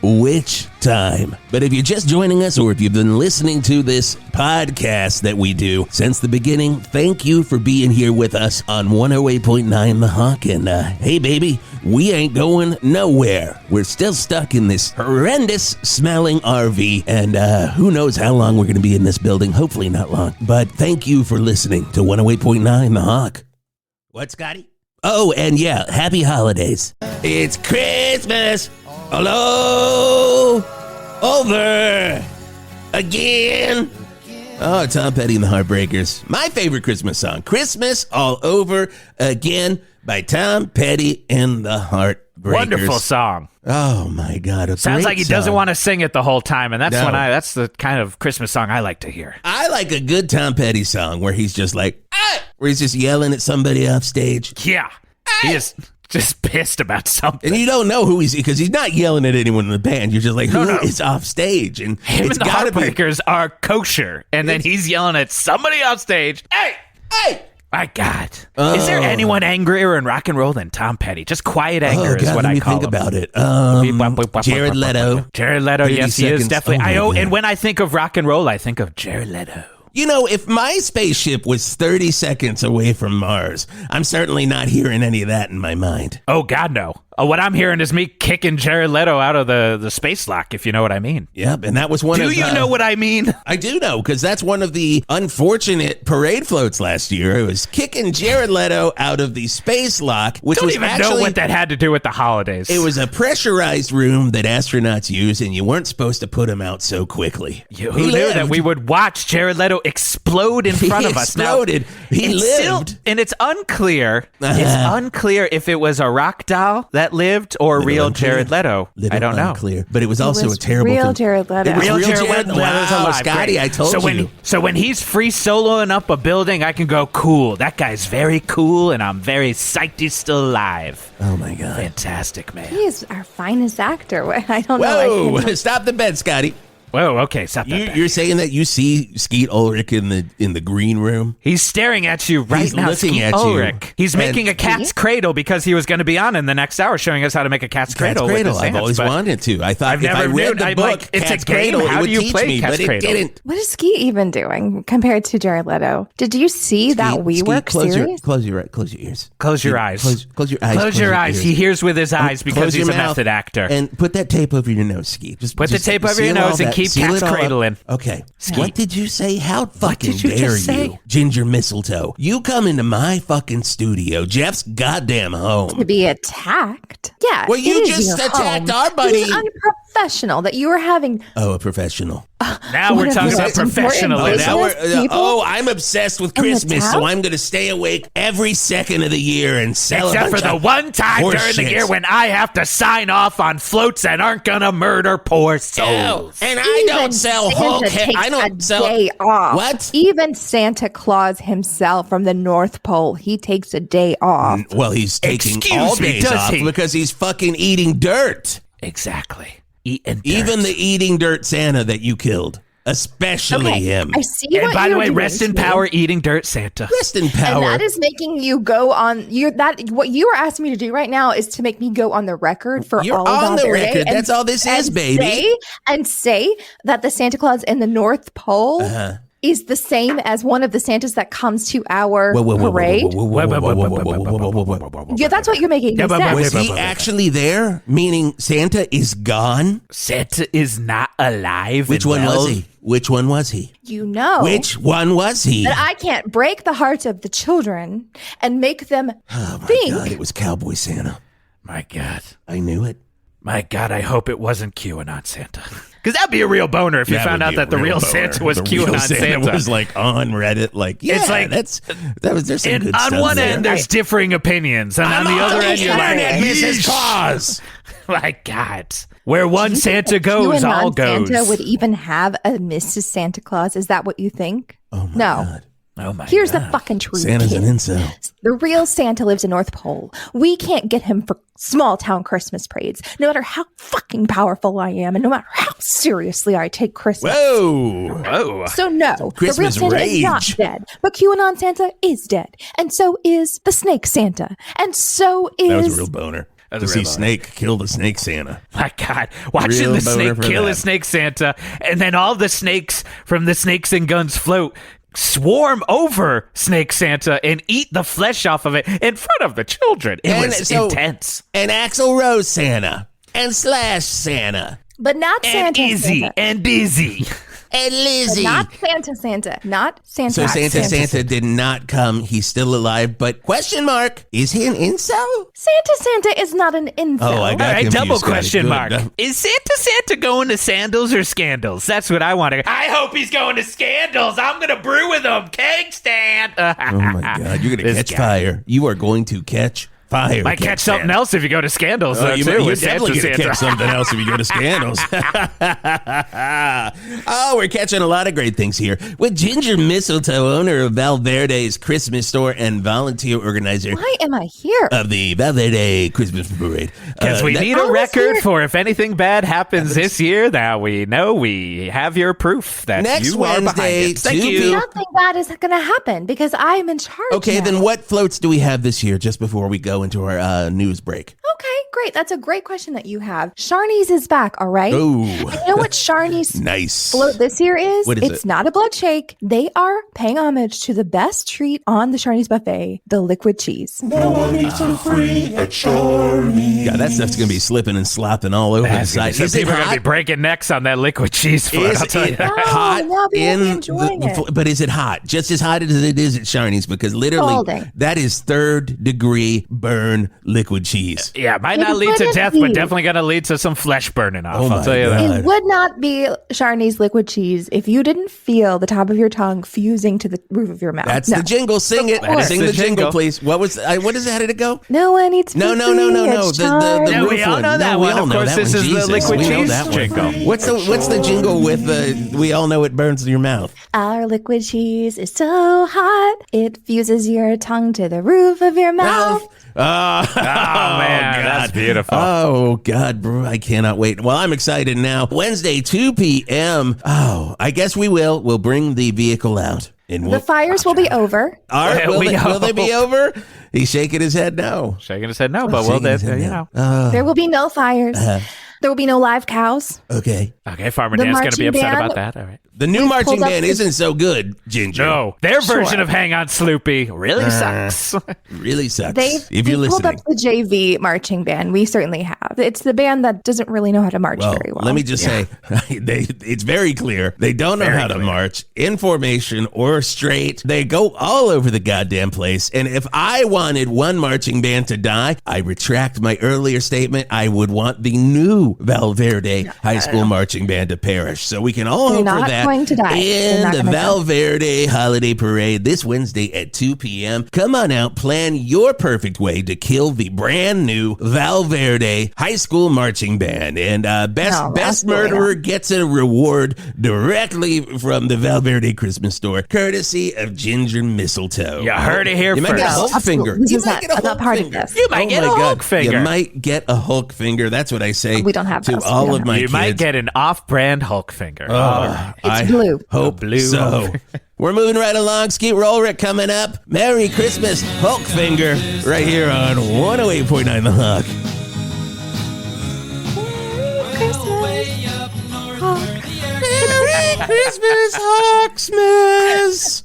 Which time? But if you're just joining us or if you've been listening to this podcast that we do since the beginning, thank you for being here with us on 108.9 The Hawk. And hey, baby, we ain't going nowhere. We're still stuck in this horrendous smelling RV, and who knows how long we're going to be in this building. Hopefully not long. But thank you for listening to 108.9 The Hawk. What, Scotty? Oh, and yeah, happy holidays. It's Christmas. Hello. Over. Again. Oh, Tom Petty and the Heartbreakers. My favorite Christmas song. Christmas All Over Again by Tom Petty and the Heartbreakers. Wonderful song. Oh my God! Sounds like he doesn't song. want to sing it the whole time, and that's No. that's the kind of Christmas song I like to hear. I like a good Tom Petty song where he's just like, where he's just yelling at somebody off stage, Yeah, he is just pissed about something. and you don't know who because he's not yelling at anyone in the band. You're just like, who is off stage? And Him it's and the gotta be. Heartbreakers are kosher, and then he's yelling at somebody off stage. Hey! My God, is there anyone angrier in rock and roll than Tom Petty? Just quiet anger is what let I me call think him. about it. Jared Leto. Jared Leto, 30 yes, he is seconds. definitely. Oh, my God. And when I think of rock and roll, I think of Jared Leto. You know, if my spaceship was 30 seconds away from Mars, I'm certainly not hearing any of that in my mind. Oh God, no. What I'm hearing is me kicking Jared Leto out of the space lock, if you know what I mean. Yep, and that was one Do of... you know what I mean? I do know, because that's one of the unfortunate parade floats last year. It was kicking Jared Leto out of the space lock, which Don't was even actually... know what that had to do with the holidays. It was a pressurized room that astronauts use, and you weren't supposed to put him out so quickly. Who knew that we would watch Jared Leto explode in front of us? Now, exploded. He it's lived. still, and it's unclear. It's unclear if it was a rock doll that lived or real unclear. Jared Leto. Little I don't know. unclear. But it was also was a terrible real thing. Jared Leto. It was Real real Jared Jared Leto Wow, is alive. Scotty, Great. I told you. So when he's free soloing up a building, I can go, cool. That guy's very cool, and I'm very psyched he's still alive. Oh, my God. Fantastic, man. He is our finest actor. I don't know. Whoa, stop the bed, Scotty. Whoa, okay, stop that. back. You're saying that you see Skeet Ulrich in the green room? He's staring at you right He's now, looking Skeet at you. Ulrich. He's And- making a cat's cradle because he was going to be on in the next hour showing us how to make a cat's cradle. with his I've hands, always but wanted to. I thought I've if I never read knew- the I'm book, like, it's a Cat's game. Cradle, How it would do you teach play me, Cat's but Cradle? it didn't. What is Skeet even doing compared to Jared Leto? Did you see that WeWork close series? close your ears. Close your eyes. Close your eyes. Close your eyes. ears. He hears with his eyes And because close he's your a mouth method actor. And put that tape over your nose, Skeet. Put the tape over your seal all nose and that. keep Seal Cat's it all up. Cradle in. Okay. Skeet. What did you say? How fucking did you dare just say? you, Ginger Mistletoe? You come into my fucking studio, Jeff's goddamn home. To be attacked? Yeah. Well, you it is just your attacked home. our buddy. It is unprofessional that you are having. Oh, a professional. Now we're One of talking the about most important professionalism. business Now we're, people I'm obsessed with in the Christmas, so town? I'm going to stay awake every second of the year and sell Except a for bunch the of one time horse during the shit. year when I have to sign off on floats that aren't gonna murder poor souls. And I don't Even sell Santa Hulk. takes I a don't sell day off. What? Even Santa Claus himself from the North Pole, he takes a day off. Well, he's taking Excuse all me, days does off he? because he's fucking eating dirt. Exactly. Eating dirt. Even the eating dirt Santa that you killed, especially him. I see And what by the you're way, doing rest in to me. power, eating dirt Santa. Rest in And power. that is making you go on. What you are asking me to do right now is to make me go on the record for You're all on Val the Verde record. That's all this is, baby. Say that the Santa Claus in the North Pole is the same as one of the Santas that comes to our parade. Yeah, that's what you're making me say. Was he actually there? Meaning Santa is gone? Santa is not alive. Which and one well. was he? Which one was he? You know Which one was he? that I can't break the hearts of the children and make them Oh my think. God, it was Cowboy Santa. My God. I knew it. My God, I hope it wasn't QAnon Santa. Because that'd be a real boner if you found out that the real Santa was QAnon Santa. was like on Reddit, like, yeah, It's like- there's some And good on stuff one there. end, there's differing opinions. And on the other end, you're like, Mrs. "Yeesh." Claus. My God. Where one Santa You goes, and all goes. Santa would even have a Mrs. Santa Claus. Is that what you think? Oh my No. God. Oh my Here's God. the fucking truth. Santa's an kids. incel. The real Santa lives in North Pole. We can't get him for small town Christmas parades, no matter how fucking powerful I am and no matter how seriously I take Christmas. Whoa. Oh. So no, the real Christmas Santa is not rage. dead. But QAnon Santa is dead. And so is the Snake Santa. And so is... That was a real boner. That's To a see real boner. Snake kill the Snake Santa. My God, watching Real the boner snake for kill that. a snake Santa, and then all the snakes from the Snakes and Guns float swarm over Snake Santa and eat the flesh off of it in front of the children. It And was so- intense. And Axl Rose Santa. And Slash Santa. But not And Santa Izzy Santa. and Dizzy. And But Lizzie. not Santa Santa. Not Santa So Santa did not come. He's still alive. But question mark, is he an incel? Santa is not an incel. Oh, I got All right, confused, double Scotty. question Good. mark. Is Santa going to sandals or scandals? That's what I want to. I hope he's going to scandals. I'm going to brew with him. Keg stand. Oh my God, you're going to This catch guy. fire. You are going to catch fire. Might catch something Santa. else if you go to scandals. Oh, though, you too, you're with definitely Santa going to catch Santa. something else if you go to Scandals. Oh, we're catching a lot of great things here with Ginger Mistletoe, owner of Val Verde's Christmas store and volunteer organizer Why am I here? of the Val Verde Christmas Parade. Because we need I a was record here- for if anything bad happens this year, that we know we have your proof that Next you are behind Wednesday, it. Thank 2 you. p.m. Nothing bad is going to happen because I'm in charge. Okay, now. then what floats do we have this year just before we go into our news break? Okay, great. That's a great question that you have. Sharnies is back, all right? Oh, And you know what Sharnies nice. float this year is? What is It's it? not a blood shake. They are paying homage to the best treat on the Sharnies buffet, the liquid cheese. Yeah, that stuff's going to be slipping and slopping all over the site. Is it People are going to be hot? breaking necks on that liquid cheese float. I'll Is tell you it that. hot No, people will be in enjoying it. but is it hot? Just as hot as it is at Shinies? Because literally, Scalding. that is third-degree burn liquid cheese. Yeah, might It not lead to wouldn't death, be. but definitely going to lead to some flesh burning off. Oh I'll my tell you God. that. It would not be Sharnies liquid cheese if you didn't feel the top of your tongue fusing to the roof of your mouth. That's no. the jingle. Sing it. course. Sing That's the the jingle, jingle. please. What is how did it go? No one eats No. for free at The Sharnies. Yeah, we roof all one. know that we one. all Of know course, that this one. is the Jesus, liquid we know cheese that one. jingle. What's the jingle with we all know it burns your mouth? Our liquid cheese is so hot, it fuses your tongue to the roof of your mouth. Oh, man, that's beautiful. Oh, God, bro, I cannot wait. Well, I'm excited now. Wednesday, 2 p.m. Oh, I guess we'll bring the vehicle out. And The fires will be over. All right, will We they be hope. over? He's shaking his head no. Shaking his head no, but well, Shaking his head you no. know. There will be no fires. There will be no live cows. Okay. Okay, Farmer The Dan's going to be marching upset band- about that. All right. The new marching pulled up band the- isn't so good, Ginger. No, their version Sure. of Hang On Sloopy really sucks. Really sucks. They've if you're pulled listening. up the JV marching band. We certainly have. It's the band that doesn't really know how to march Well, very well. let me just say, it's very clear. They don't know Very how to clear. march in formation or straight. They go all over the goddamn place. And if I wanted one marching band to die, I retract my earlier statement. I would want the new Val Verde High School marching band to perish. So we can all They're hope for not that going to die. They're in not the gonna Val die. Verde Holiday Parade this Wednesday at 2 p.m. Come on out, plan your perfect way to kill the brand new Val Verde High School marching band. And best absolutely murderer gets a reward directly from the Val Verde Christmas store, courtesy of Ginger Mistletoe. You heard it here You might get a first. Hulk finger. This You is might not- get a not Hulk part of finger. this. You might get my a God. Hulk finger. You might get a Hulk finger. That's what I say. We don't have to those. We all don't of have my You kids. might get an off-brand Hulk finger. It's blue. Hope blue so. Hulk. We're moving right along. Skeet Rollrick coming up. Merry Christmas, Hulk Finger, right here on 108.9 The Hawk. Merry Christmas, HAWXMASS!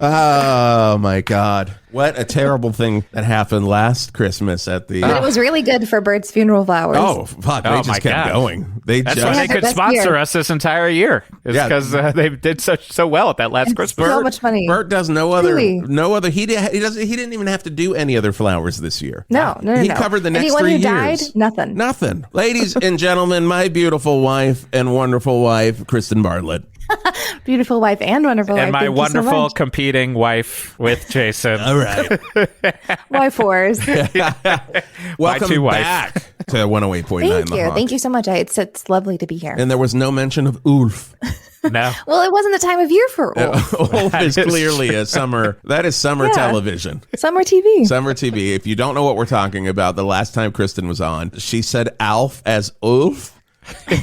Oh, my God. What a terrible thing that happened last Christmas at the... But it was really good for Bird's funeral flowers. Oh, fuck. They Oh, just my kept God. going. They That's just... why Yeah, they their could best sponsor year. us this entire year. It's Yeah. because they did so well at that last Christmas. So much money. Bert does no Truly. other. He didn't even have to do any other flowers this year. No. He covered the next Anyone 3 who years. died, nothing. Nothing. Ladies and gentlemen, my beautiful wife and wonderful wife, Kristen Bartlett. Beautiful wife and wonderful wife. And my Thank you so wonderful much. competing wife with Jason. All right. Wife wars. Welcome two wife. back to 108.9 Thank The you. Hawk. Thank you so much. It's lovely to be here. And there was no mention of Ulf. No. Well, it wasn't the time of year for Ulf. Ulf is is clearly a summer. That is summer Yeah. television. Summer TV. Summer TV. If you don't know what we're talking about, the last time Kristen was on, she said Alf as Ulf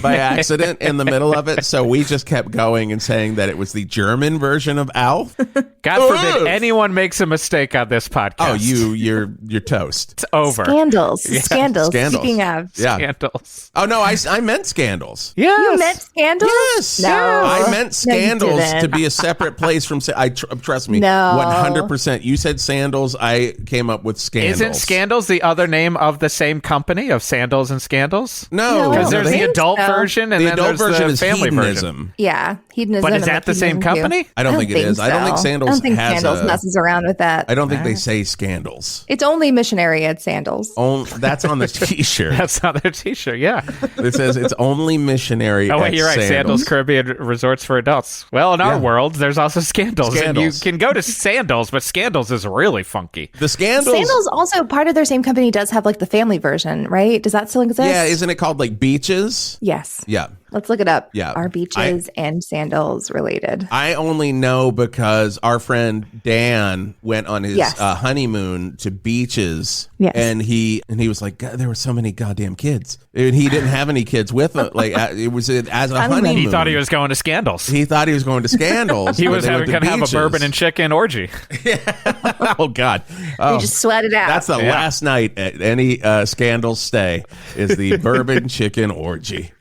by accident in the middle of it. So we just kept going and saying that it was the German version of Alf. God forbid anyone makes a mistake on this podcast. Oh, you're toast. It's over. Scandals. Scandals. Scandals. Speaking of. Yeah. Scandals. Oh no, I meant Scandals. Yes. You meant Scandals? Yes. No. I meant Scandals didn't. to be a separate place from. Trust me. No. 100%. You said Sandals. I came up with Scandals. Isn't Scandals the other name of the same company of Sandals and Scandals? No, Because there's the think adult so. version and the then adult there's version the is family hedonism. version. Yeah. Hedonism. But is and that the same hedonism, too. company? I don't think it is. I don't think Sandals I don't think has Sandals a- messes around with that. I don't think they say Scandals. It's only missionary at Sandals. That's on the T-shirt. That's on their t-shirt, yeah. It says it's only missionary. Oh, at wait, you're right. Sandals Caribbean Resorts for Adults. Well, in our world, there's also Scandals. And you Scandals. can go to Sandals, but Scandals is really funky. The Scandals. Sandals also, part of their same company does have like the family version, right? Does that still exist? Yeah, isn't it called like Beaches? Yes. Yeah. Let's look it up. Yeah. Are beaches and sandals related? I only know because our friend Dan went on his Yes. honeymoon to Beaches, Yes. and he was like, God, there were so many goddamn kids, and he didn't have any kids with him. Like it was as a honeymoon. He thought he was going to Scandals. He thought he was going to Scandals. He but was they went going to have a Beaches. bourbon and chicken orgy. Oh God! Oh, You just sweat it out. that's the last night at any Scandals stay is the bourbon chicken orgy.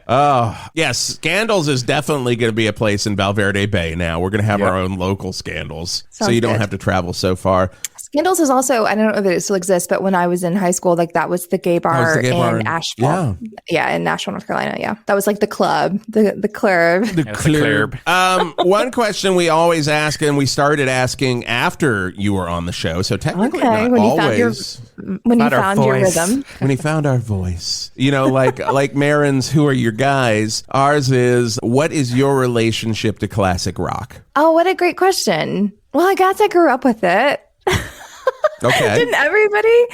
Oh yes, Scandals is definitely going to be a place in Val Verde Bay. Now we're going to have our own local Scandals, so Sounds you don't good. have to travel so far. Scandals is also, I don't know if it still exists, but when I was in high school, like that was the gay bar, the gay bar in in- Asheville. Yeah, in Nashville, North Carolina. Yeah. That was like the club, the club. That's a club. One question we always ask, and we started asking after you were on the show, so technically Okay, not when you always. When you Found our found your voice. rhythm. When he found our voice, you know, like Marin's, who are your guys? Ours is, what is your relationship to classic rock? Oh, what a great question. Well, I guess I grew up with it. Okay. Didn't everybody?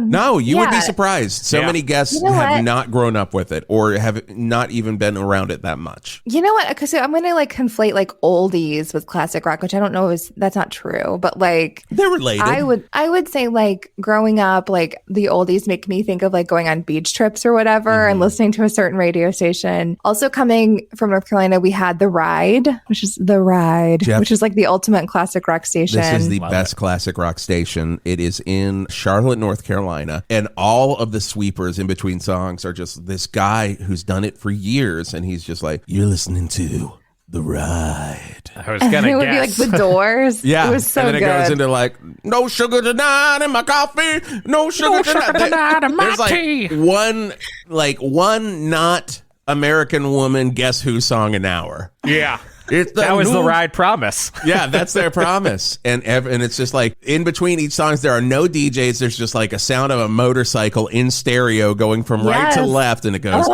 No, you would be Yeah. surprised. So Yeah. many guests You know have what? not grown up with it or have not even been around it that much. You know what? Because I'm going to like conflate like oldies with classic rock, which I don't know that's not true, but like They're related. I would say like growing up, like the oldies make me think of like going on beach trips or whatever and listening to a certain radio station. Also coming from North Carolina, we had The Ride, which is Jeff, which is like the ultimate classic rock station. This is the best classic rock station. It is in Charlotte, North Carolina, and all of the sweepers in between songs are just this guy who's done it for years, and he's just like, you're listening to The Ride. I was going it to would be like guess. The Doors. Yeah, It was so and then good. it goes into like, no sugar tonight in my coffee, no sugar tonight in my There's tea. one not American woman Guess Who song an hour. Yeah. It's That was the new- ride promise. Yeah, that's their promise. And it's just like in between each songs, there are no DJs. There's just like a sound of a motorcycle in stereo going from right to Yes. left. And it goes,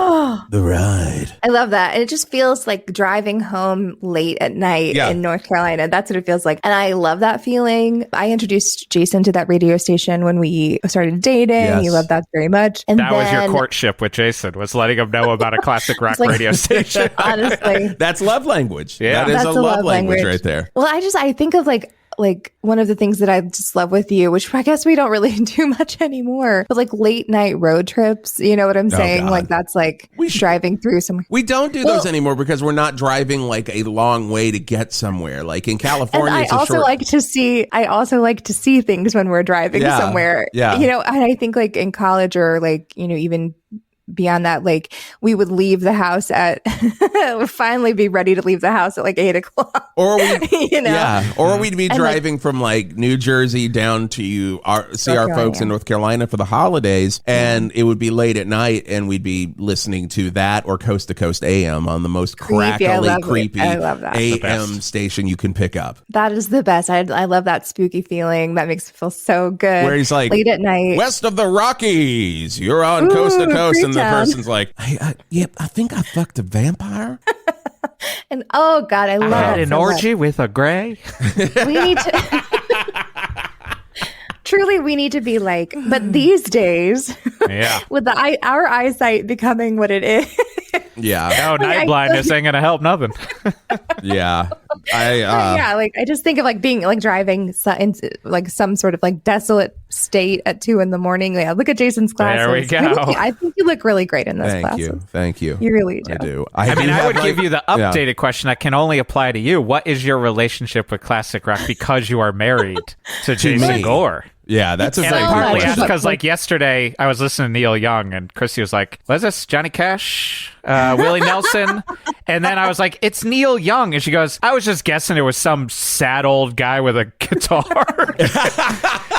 The Ride. I love that. And it just feels like driving home late at night Yeah. in North Carolina. That's what it feels like. And I love that feeling. I introduced Jason to that radio station when we started dating. Yes. He loved that very much. And That was your then- courtment with Jason, was letting him know about a classic rock like- radio station. Honestly. That's love language. Yeah. That is That's a love language right there. Well, I think of like one of the things that I just love with you, which I guess we don't really do much anymore, but like late night road trips. You know what I'm saying? God. Like that's like driving through some. We don't do those anymore because we're not driving like a long way to get somewhere. Like in And California, I it's a also short. like to see. I also like to see things when we're driving Yeah, somewhere. yeah. You know, and I think like in college or like even beyond that, like we would leave the house at finally be ready to leave the house at like 8:00. Or we, You know? yeah, or we'd be And, like- driving from like New Jersey down to see our folks Carolina. in North Carolina for the holidays, and it would be late at night, and we'd be listening to that or Coast to Coast AM on the most Creepy, I crackly, love it. creepy I love that. The AM station you can pick up. That is the best. I love that spooky feeling. That makes me feel so good. Where he's like, late at night. West of the Rockies, you're on Coast to Ooh, Coast, and the Freetown. person's like, I think I fucked a vampire. And oh god, I love I had it an so much. orgy with a gray. We need to truly we need to be like, but these days Yeah. with our eyesight becoming what it is. No, night blindness ain't gonna help nothing. Yeah. I just think of like being like driving into like some sort of like desolate state at 2 a.m. Yeah, look at Jason's glasses. There we go. I think you look really great in those glasses. Thank you. You really do. I do. I would give you the updated question that can only apply to you. What is your relationship with classic rock because you are married to Jason Gore? Yeah, that's a and very I good partly question. asked because, like, yesterday I was listening to Neil Young, and Chrissy was like, "What is this? Johnny Cash, Willie Nelson?" And then I was like, "It's Neil Young," and she goes, "I was just guessing it was some sad old guy with a guitar."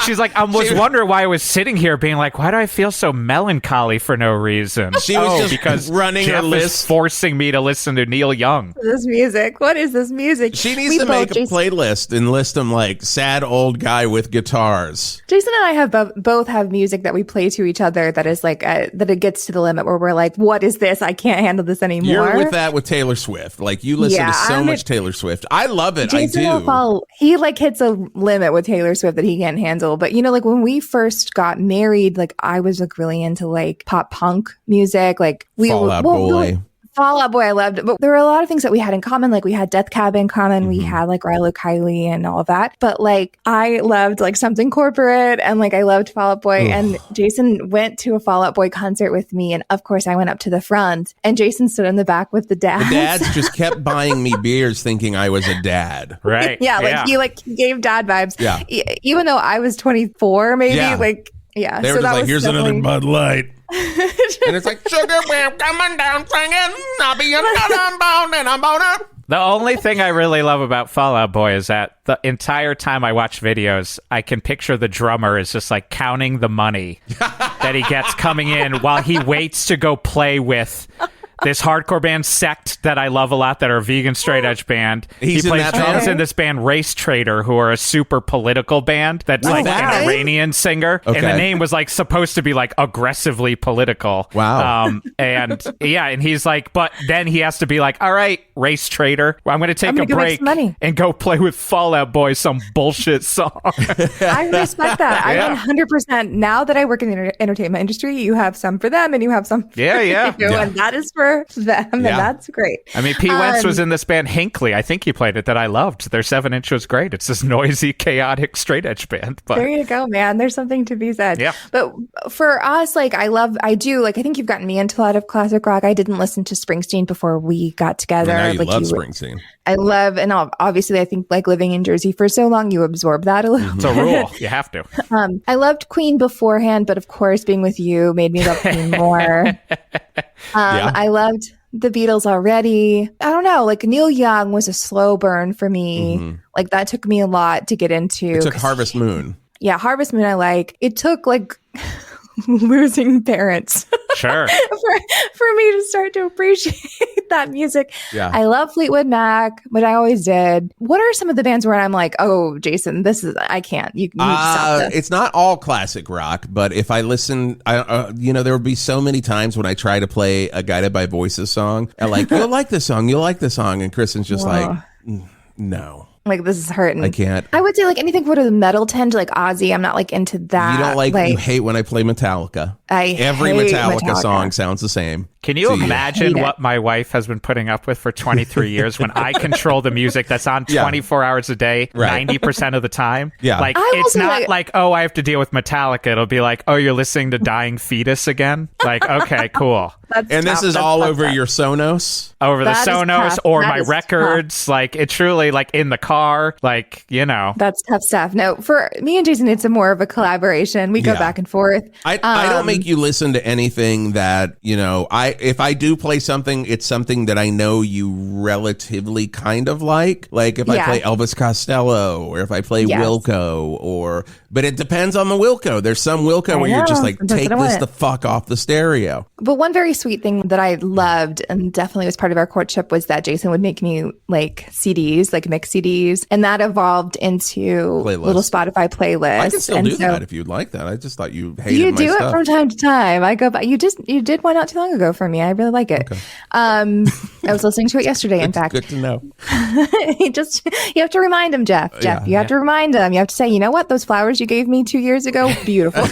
She's like, "I was wondering why I was sitting here, being like, why do I feel so melancholy for no reason?" She was just because running Jeff her list, is forcing me to listen to Neil Young. This music. What is this music? She needs to make a playlist and list them like sad old guy with guitars. Jason and I have both have music that we play to each other that is like that it gets to the limit where we're like, what is this? I can't handle this anymore. You're with that with Taylor Swift. Like you listen to so much Taylor Swift. I love it. Jason I do. He like hits a limit with Taylor Swift that he can't handle. But you know, like when we first got married, like I was like really into like pop punk music. Like Fall Out Boy. Fall Out Boy, I loved, but there were a lot of things that we had in common. Like we had Death Cab in common. We had like Rilo Kiley and all of that. But like I loved like Something Corporate and like I loved Fall Out Boy. And Jason went to a Fall Out Boy concert with me. And of course I went up to the front and Jason stood in the back with the dads. The dads just kept buying me beers thinking I was a dad. Right. Yeah. He gave dad vibes. Yeah. Even though I was 24, maybe like, yeah. They were just like, here's another Bud Light. And it's like, sugar, we're coming down singing. I'll be another bone and I'm boner. The only thing I really love about Fall Out Boy is that the entire time I watch videos, I can picture the drummer is just like counting the money that he gets coming in while he waits to go play with this hardcore band Sect that I love a lot that are a vegan straight edge band. He plays drums in this band Race Trader, who are a super political band that's like an Iranian singer. Okay. And the name was like supposed to be like aggressively political. Wow. And he's like, but then he has to be like, all right, Race Trader, I'm going to take a break and go play with Fall Out Boy, some bullshit song. I respect that. I 100%. Now that I work in the entertainment industry, you have some for them and you have some for you, and that is for them, and that's great. I mean, P. Wentz was in this band Hinckley. I think he played it that I loved. Their 7-inch was great. It's this noisy, chaotic, straight edge band. But there you go, man. There's something to be said. Yeah. But for us, like I think you've gotten me into a lot of classic rock. I didn't listen to Springsteen before we got together. Now you like love Springsteen. I love, and obviously I think like living in Jersey for so long, you absorb that a little bit. It's a rule. You have to. I loved Queen beforehand, but of course being with you made me love Queen more. I loved the Beatles already. I don't know, like Neil Young was a slow burn for me. Like that took me a lot to get into. It took Harvest Moon. Yeah, Harvest Moon I like. It took like losing parents. Sure. for me to start to appreciate that music. Yeah. I love Fleetwood Mac, but I always did. What are some of the bands where I'm like, oh, Jason, I can't. You need to stop this. It's not all classic rock, but if I listen, there would be so many times when I try to play a Guided by Voices song, and like, you'll like this song, and Kristen's just like, no. Like, this is hurting. I can't. I would say, like, anything with a metal tend, like Ozzy, I'm not, like, into that. You don't you hate when I play Metallica. Every Metallica song sounds the same. Can you imagine what my wife has been putting up with for 23 years when I control the music that's on 24 hours a day, 90% of the time? Yeah. Like, it's not like, oh, I have to deal with Metallica. It'll be like, oh, you're listening to Dying Fetus again? Like, okay, cool. This is all over your Sonos? Over the Sonos or my records. Tough. Like, it's truly like in the car, like, you know. That's tough stuff. No, for me and Jason, it's more of a collaboration. We go back and forth. I don't make you listen to anything that, if I do play something, it's something that I know you relatively kind of like. Like if I play Elvis Costello or if I play Wilco but it depends on the Wilco. There's some Wilco where you're just like, take this the fuck off the stereo. But one very sweet thing that I loved and definitely was part of our courtship was that Jason would make me like CDs, like mix CDs. And that evolved into little Spotify playlists. I can still do that if you'd like that. I just thought you hated my stuff. You do it from time to time. I go back. You did one not too long ago for me. I really like it. Okay. I was listening to it yesterday, in fact. Good to know. You have to remind him, Jeff. You have to remind him. You have to say, you know what? Those flowers you gave me 2 years ago, beautiful.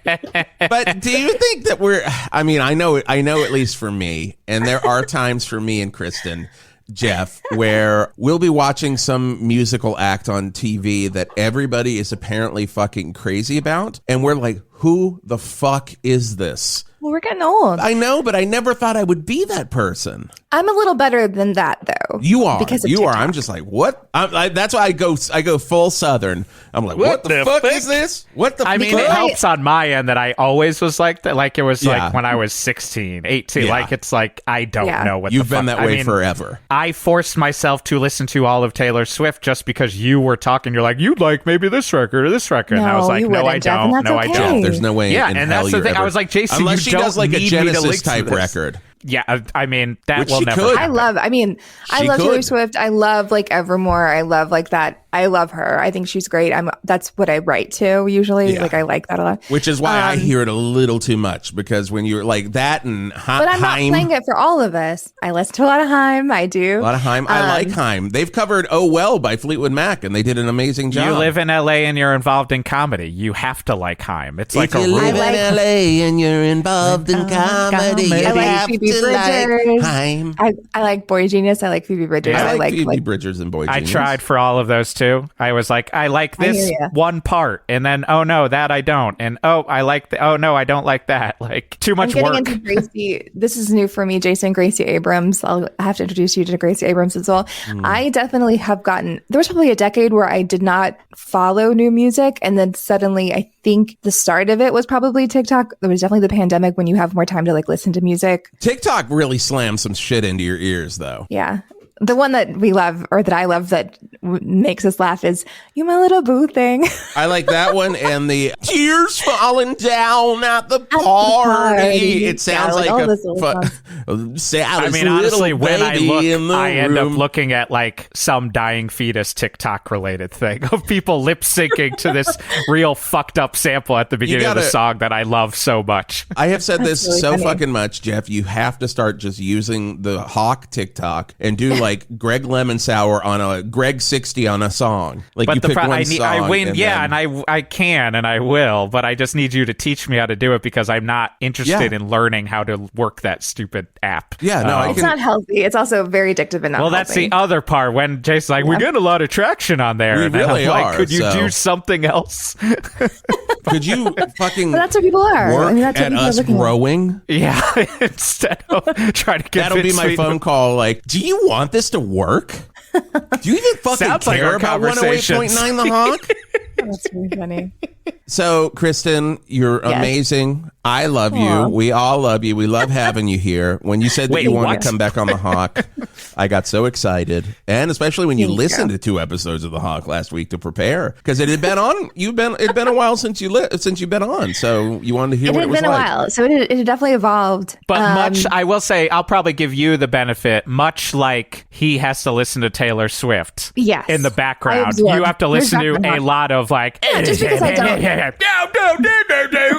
But do you think that I know at least for me, and there are times for me and Kristen, Jeff, where we'll be watching some musical act on TV that everybody is apparently fucking crazy about, and we're like, who the fuck is this? Well, we're getting old. I know, but I never thought I would be that person. I'm a little better than that, though. You are. Because you are. I'm just like, what? That's why I go full Southern. I'm like, what the fuck is this? What the I mean, it helps on my end that I always was like that. Like, it was like when I was 16, 18. Yeah. Like, it's like, I don't know what You've been that way forever. I forced myself to listen to all of Taylor Swift just because you were talking. You're like, you'd like maybe this record or this record. And I was like, no, I don't. No, I don't. There's no way. Yeah, and that's the thing. I was like, Jason, unless she does like a Genesis type record. Yeah, I mean, that Which will she never could. happen. I love Taylor Swift. I love like Evermore. I love like that. I love her. I think she's great. That's what I write to usually. Yeah. Like, I like that a lot. Which is why I hear it a little too much, because when you're like that and but I'm not playing it for all of us. I listen to a lot of Haim. I do. A lot of Haim. I like Haim. They've covered Oh Well by Fleetwood Mac, and they did an amazing job. You live in LA and you're involved in comedy. You have to like Haim. It's like if you live in LA and you're involved in comedy, I like Phoebe Bridgers. Haim. I like Boy Genius. I like Phoebe Bridgers. I like Phoebe Bridgers and Boy Genius. I tried for all of those too. I was like, I like this one part, and then oh no, that I don't, and I like oh no, I don't like that. Like, too much work. Into Gracie. This is new for me, Jason. Gracie Abrams. I have to introduce you to Gracie Abrams as well. I definitely have gotten. There was probably a decade where I did not follow new music, and then suddenly I think the start of it was probably TikTok. There was definitely the pandemic when you have more time to like listen to music. TikTok really slams some shit into your ears, though. Yeah. The one that we love, or that I love, that makes us laugh is "You My Little Boo Thing." I like that one, and the tears falling down at the party. It sounds like a sad. I mean, honestly, when I look, I end up looking at like some dying fetus TikTok related thing of people lip syncing to this real fucked up sample at the beginning of the song that I love so much. I have said this really so funny. Fucking much, Jeff. You have to start just using the Hawk TikTok and do like Greg Lemon Sour on a Greg 60 on a song. Like, but you pick one song. I win, and I can and I will, but I just need you to teach me how to do it because I'm not interested in learning how to work that stupid app. Yeah, no, it's not healthy. It's also very addictive and not Well, that's the other part when Jason's like, we're getting a lot of traction on there. We really are. Like, could you do something else? Could you fucking but that's what people are. work that's at us growing? Yeah, instead of trying to That'll be my phone call. Like, do you want this to work? Do you even fucking care about 108.9 The Hawk? That's really funny. So, Kristen, you're amazing. I love you. We all love you. We love having you here. When you said that you wanted to come back on The Hawk, I got so excited. And especially when you listened to 2 episodes of The Hawk last week to prepare, because it had been on. It'd been a while since you've been on, so you wanted to hear what it was like. It had been a while, so it had definitely evolved. But I will say, I'll probably give you the benefit. Much like he has to listen to Taylor Swift, in the background, you have to listen to a lot of like. Just because I don't.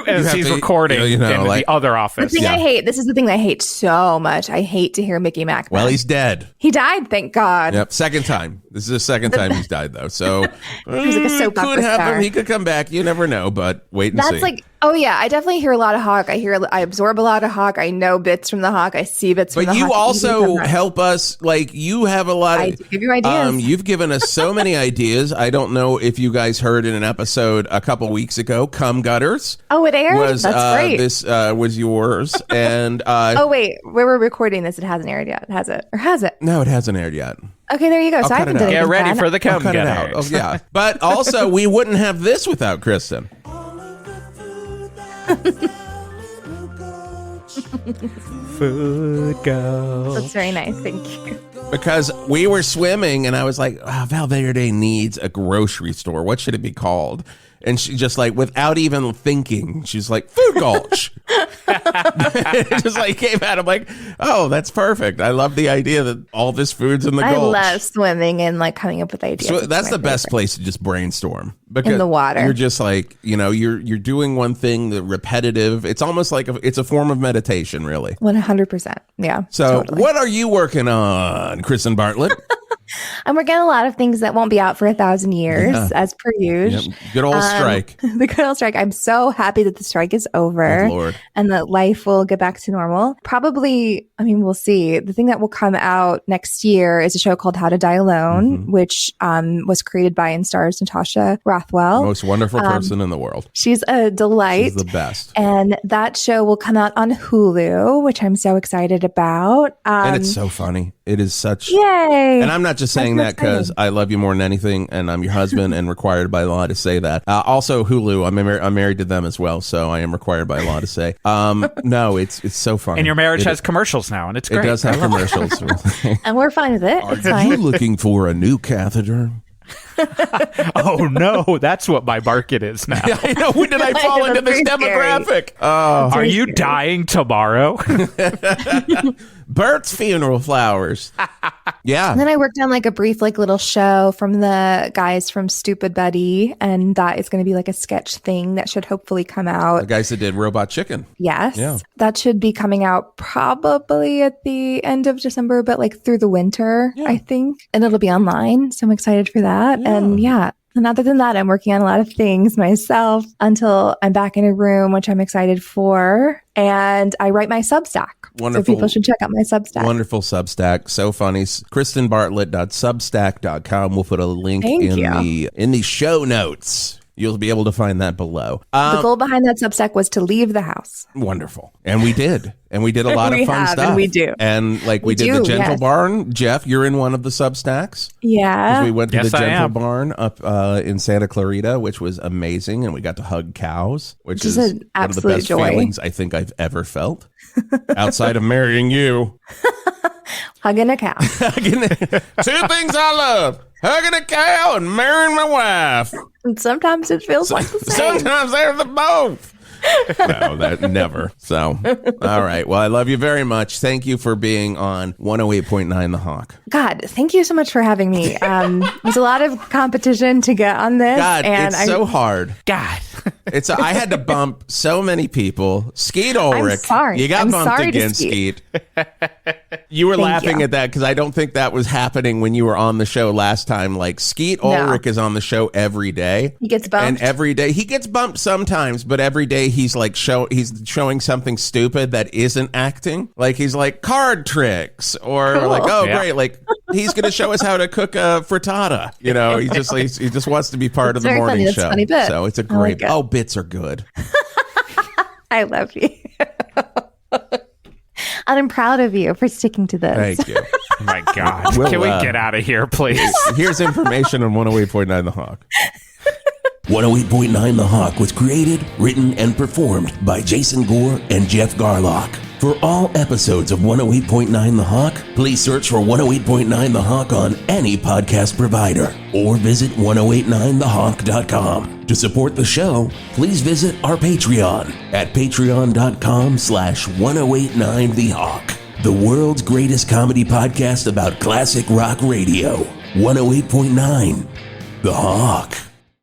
As he's recording in the other office. The thing I hate, this is the thing that I hate so much. I hate to hear Mickey Mac. Well, he's dead. He died, thank God. Yep, second time. This is the second time he's died, though. So he was like a soap opera star. He could come back. You never know, but wait and see. That's like, oh yeah, I definitely hear a lot of Hawk. I absorb a lot of Hawk. I know bits from the Hawk. I see bits from the Hawk. But you also help us. Like, you have a lot of. I give you ideas. You've given us so many ideas. I don't know if you guys heard in an episode a couple weeks ago, Cum Gutters. Oh, it aired? That's great. This was yours. And oh, wait, where we're recording this, it hasn't aired yet, has it? Or has it? No, it hasn't aired yet. Okay, there you go. So I haven't done it. Get ready for the Cum Gutters. Oh, yeah. But also, we wouldn't have this without Kristen. Food go. That's very nice. Thank you. Because we were swimming and I was like, Val Verde needs a grocery store. What should it be called? And she just like, without even thinking, she's like, Food Gulch. It just like came out. I'm like, oh, that's perfect. I love the idea that all this food's in the gulch. I love swimming and like coming up with ideas. So that's the best place to just brainstorm. in the water. You're just like, you're doing one thing, the repetitive. It's almost like it's a form of meditation, really. 100%. Yeah. So totally. what are you working on, Kristen Bartlett? I'm working on a lot of things that won't be out for 1,000 years, as per usual. Yep. Good old strike. The good old strike. I'm so happy that the strike is over. Good Lord. And that life will get back to normal. Probably, we'll see. The thing that will come out next year is a show called How to Die Alone, which was created by and stars Natasha Rothwell. Most wonderful person in the world. She's a delight. She's the best. And that show will come out on Hulu, which I'm so excited about. And it's so funny. It is such... Yay! And I'm not just saying that because I love you more than anything, and I'm your husband and required by law to say that. Also, Hulu, I'm married to them as well, so I am required by law to say. No, it's so funny. And your marriage has commercials now, and it's great. It does have commercials. And we're fine with it. It's fine. Are you looking for a new catheter? Oh no, that's what my market is now. I know. When did I fall into this demographic? Are you dying tomorrow? Bert's funeral flowers. Yeah. And then I worked on like a brief little show from the guys from Stupid Buddy, and that is going to be like a sketch thing that should hopefully come out. The guys that did Robot Chicken. Yes. Yeah. That should be coming out probably at the end of December, but like through the winter, I think. And it'll be online. So I'm excited for that. Yeah. And and other than that, I'm working on a lot of things myself until I'm back in a room, which I'm excited for. And I write my Substack. Wonderful. So people should check out my Substack. Wonderful Substack. So funny. KristenBartlett.substack.com. We'll put a link in the show notes. You'll be able to find that below. The goal behind that Substack was to leave the house. Wonderful. And we did. And we did a lot of fun stuff. And we do. And we did the Gentle Barn. Jeff, you're in one of the Substacks. Yeah. We went to the Gentle Barn up in Santa Clarita, which was amazing. And we got to hug cows, which is an one of the absolute best joy. feelings I think I've ever felt outside of marrying you. Hugging a cow. Two things I love. Hugging a cow and marrying my wife. And sometimes it feels like the same. Sometimes they're the both. No, that never. So, all right. Well, I love you very much. Thank you for being on 108.9 The Hawk. God, thank you so much for having me. There's a lot of competition to get on this. God, and it's so hard. God. I had to bump so many people. Skeet Ulrich. I'm sorry. You got I'm bumped sorry again, Skeet. You were laughing at that because I don't think that was happening when you were on the show last time. Like, Skeet Ulrich is on the show every day. He gets bumped. And every day, he gets bumped sometimes, but every day he's like he's showing something stupid that isn't acting. Like, he's like card tricks or like, great. Like, he's going to show us how to cook a frittata. He just wants to be part of the morning funny. show. That's a funny bit. So it's a great, bits are good. I love you. And I'm proud of you for sticking to this. Thank you. Oh my God. Can we get out of here, please? Here's information on 108.9 The Hawk. 108.9 The Hawk was created, written, and performed by Jason Gore and Jeff Garlock. For all episodes of 108.9 The Hawk, please search for 108.9 The Hawk on any podcast provider or visit 1089thehawk.com. To support the show, please visit our Patreon at patreon.com/1089 The Hawk, the world's greatest comedy podcast about classic rock radio. 108.9 The Hawk.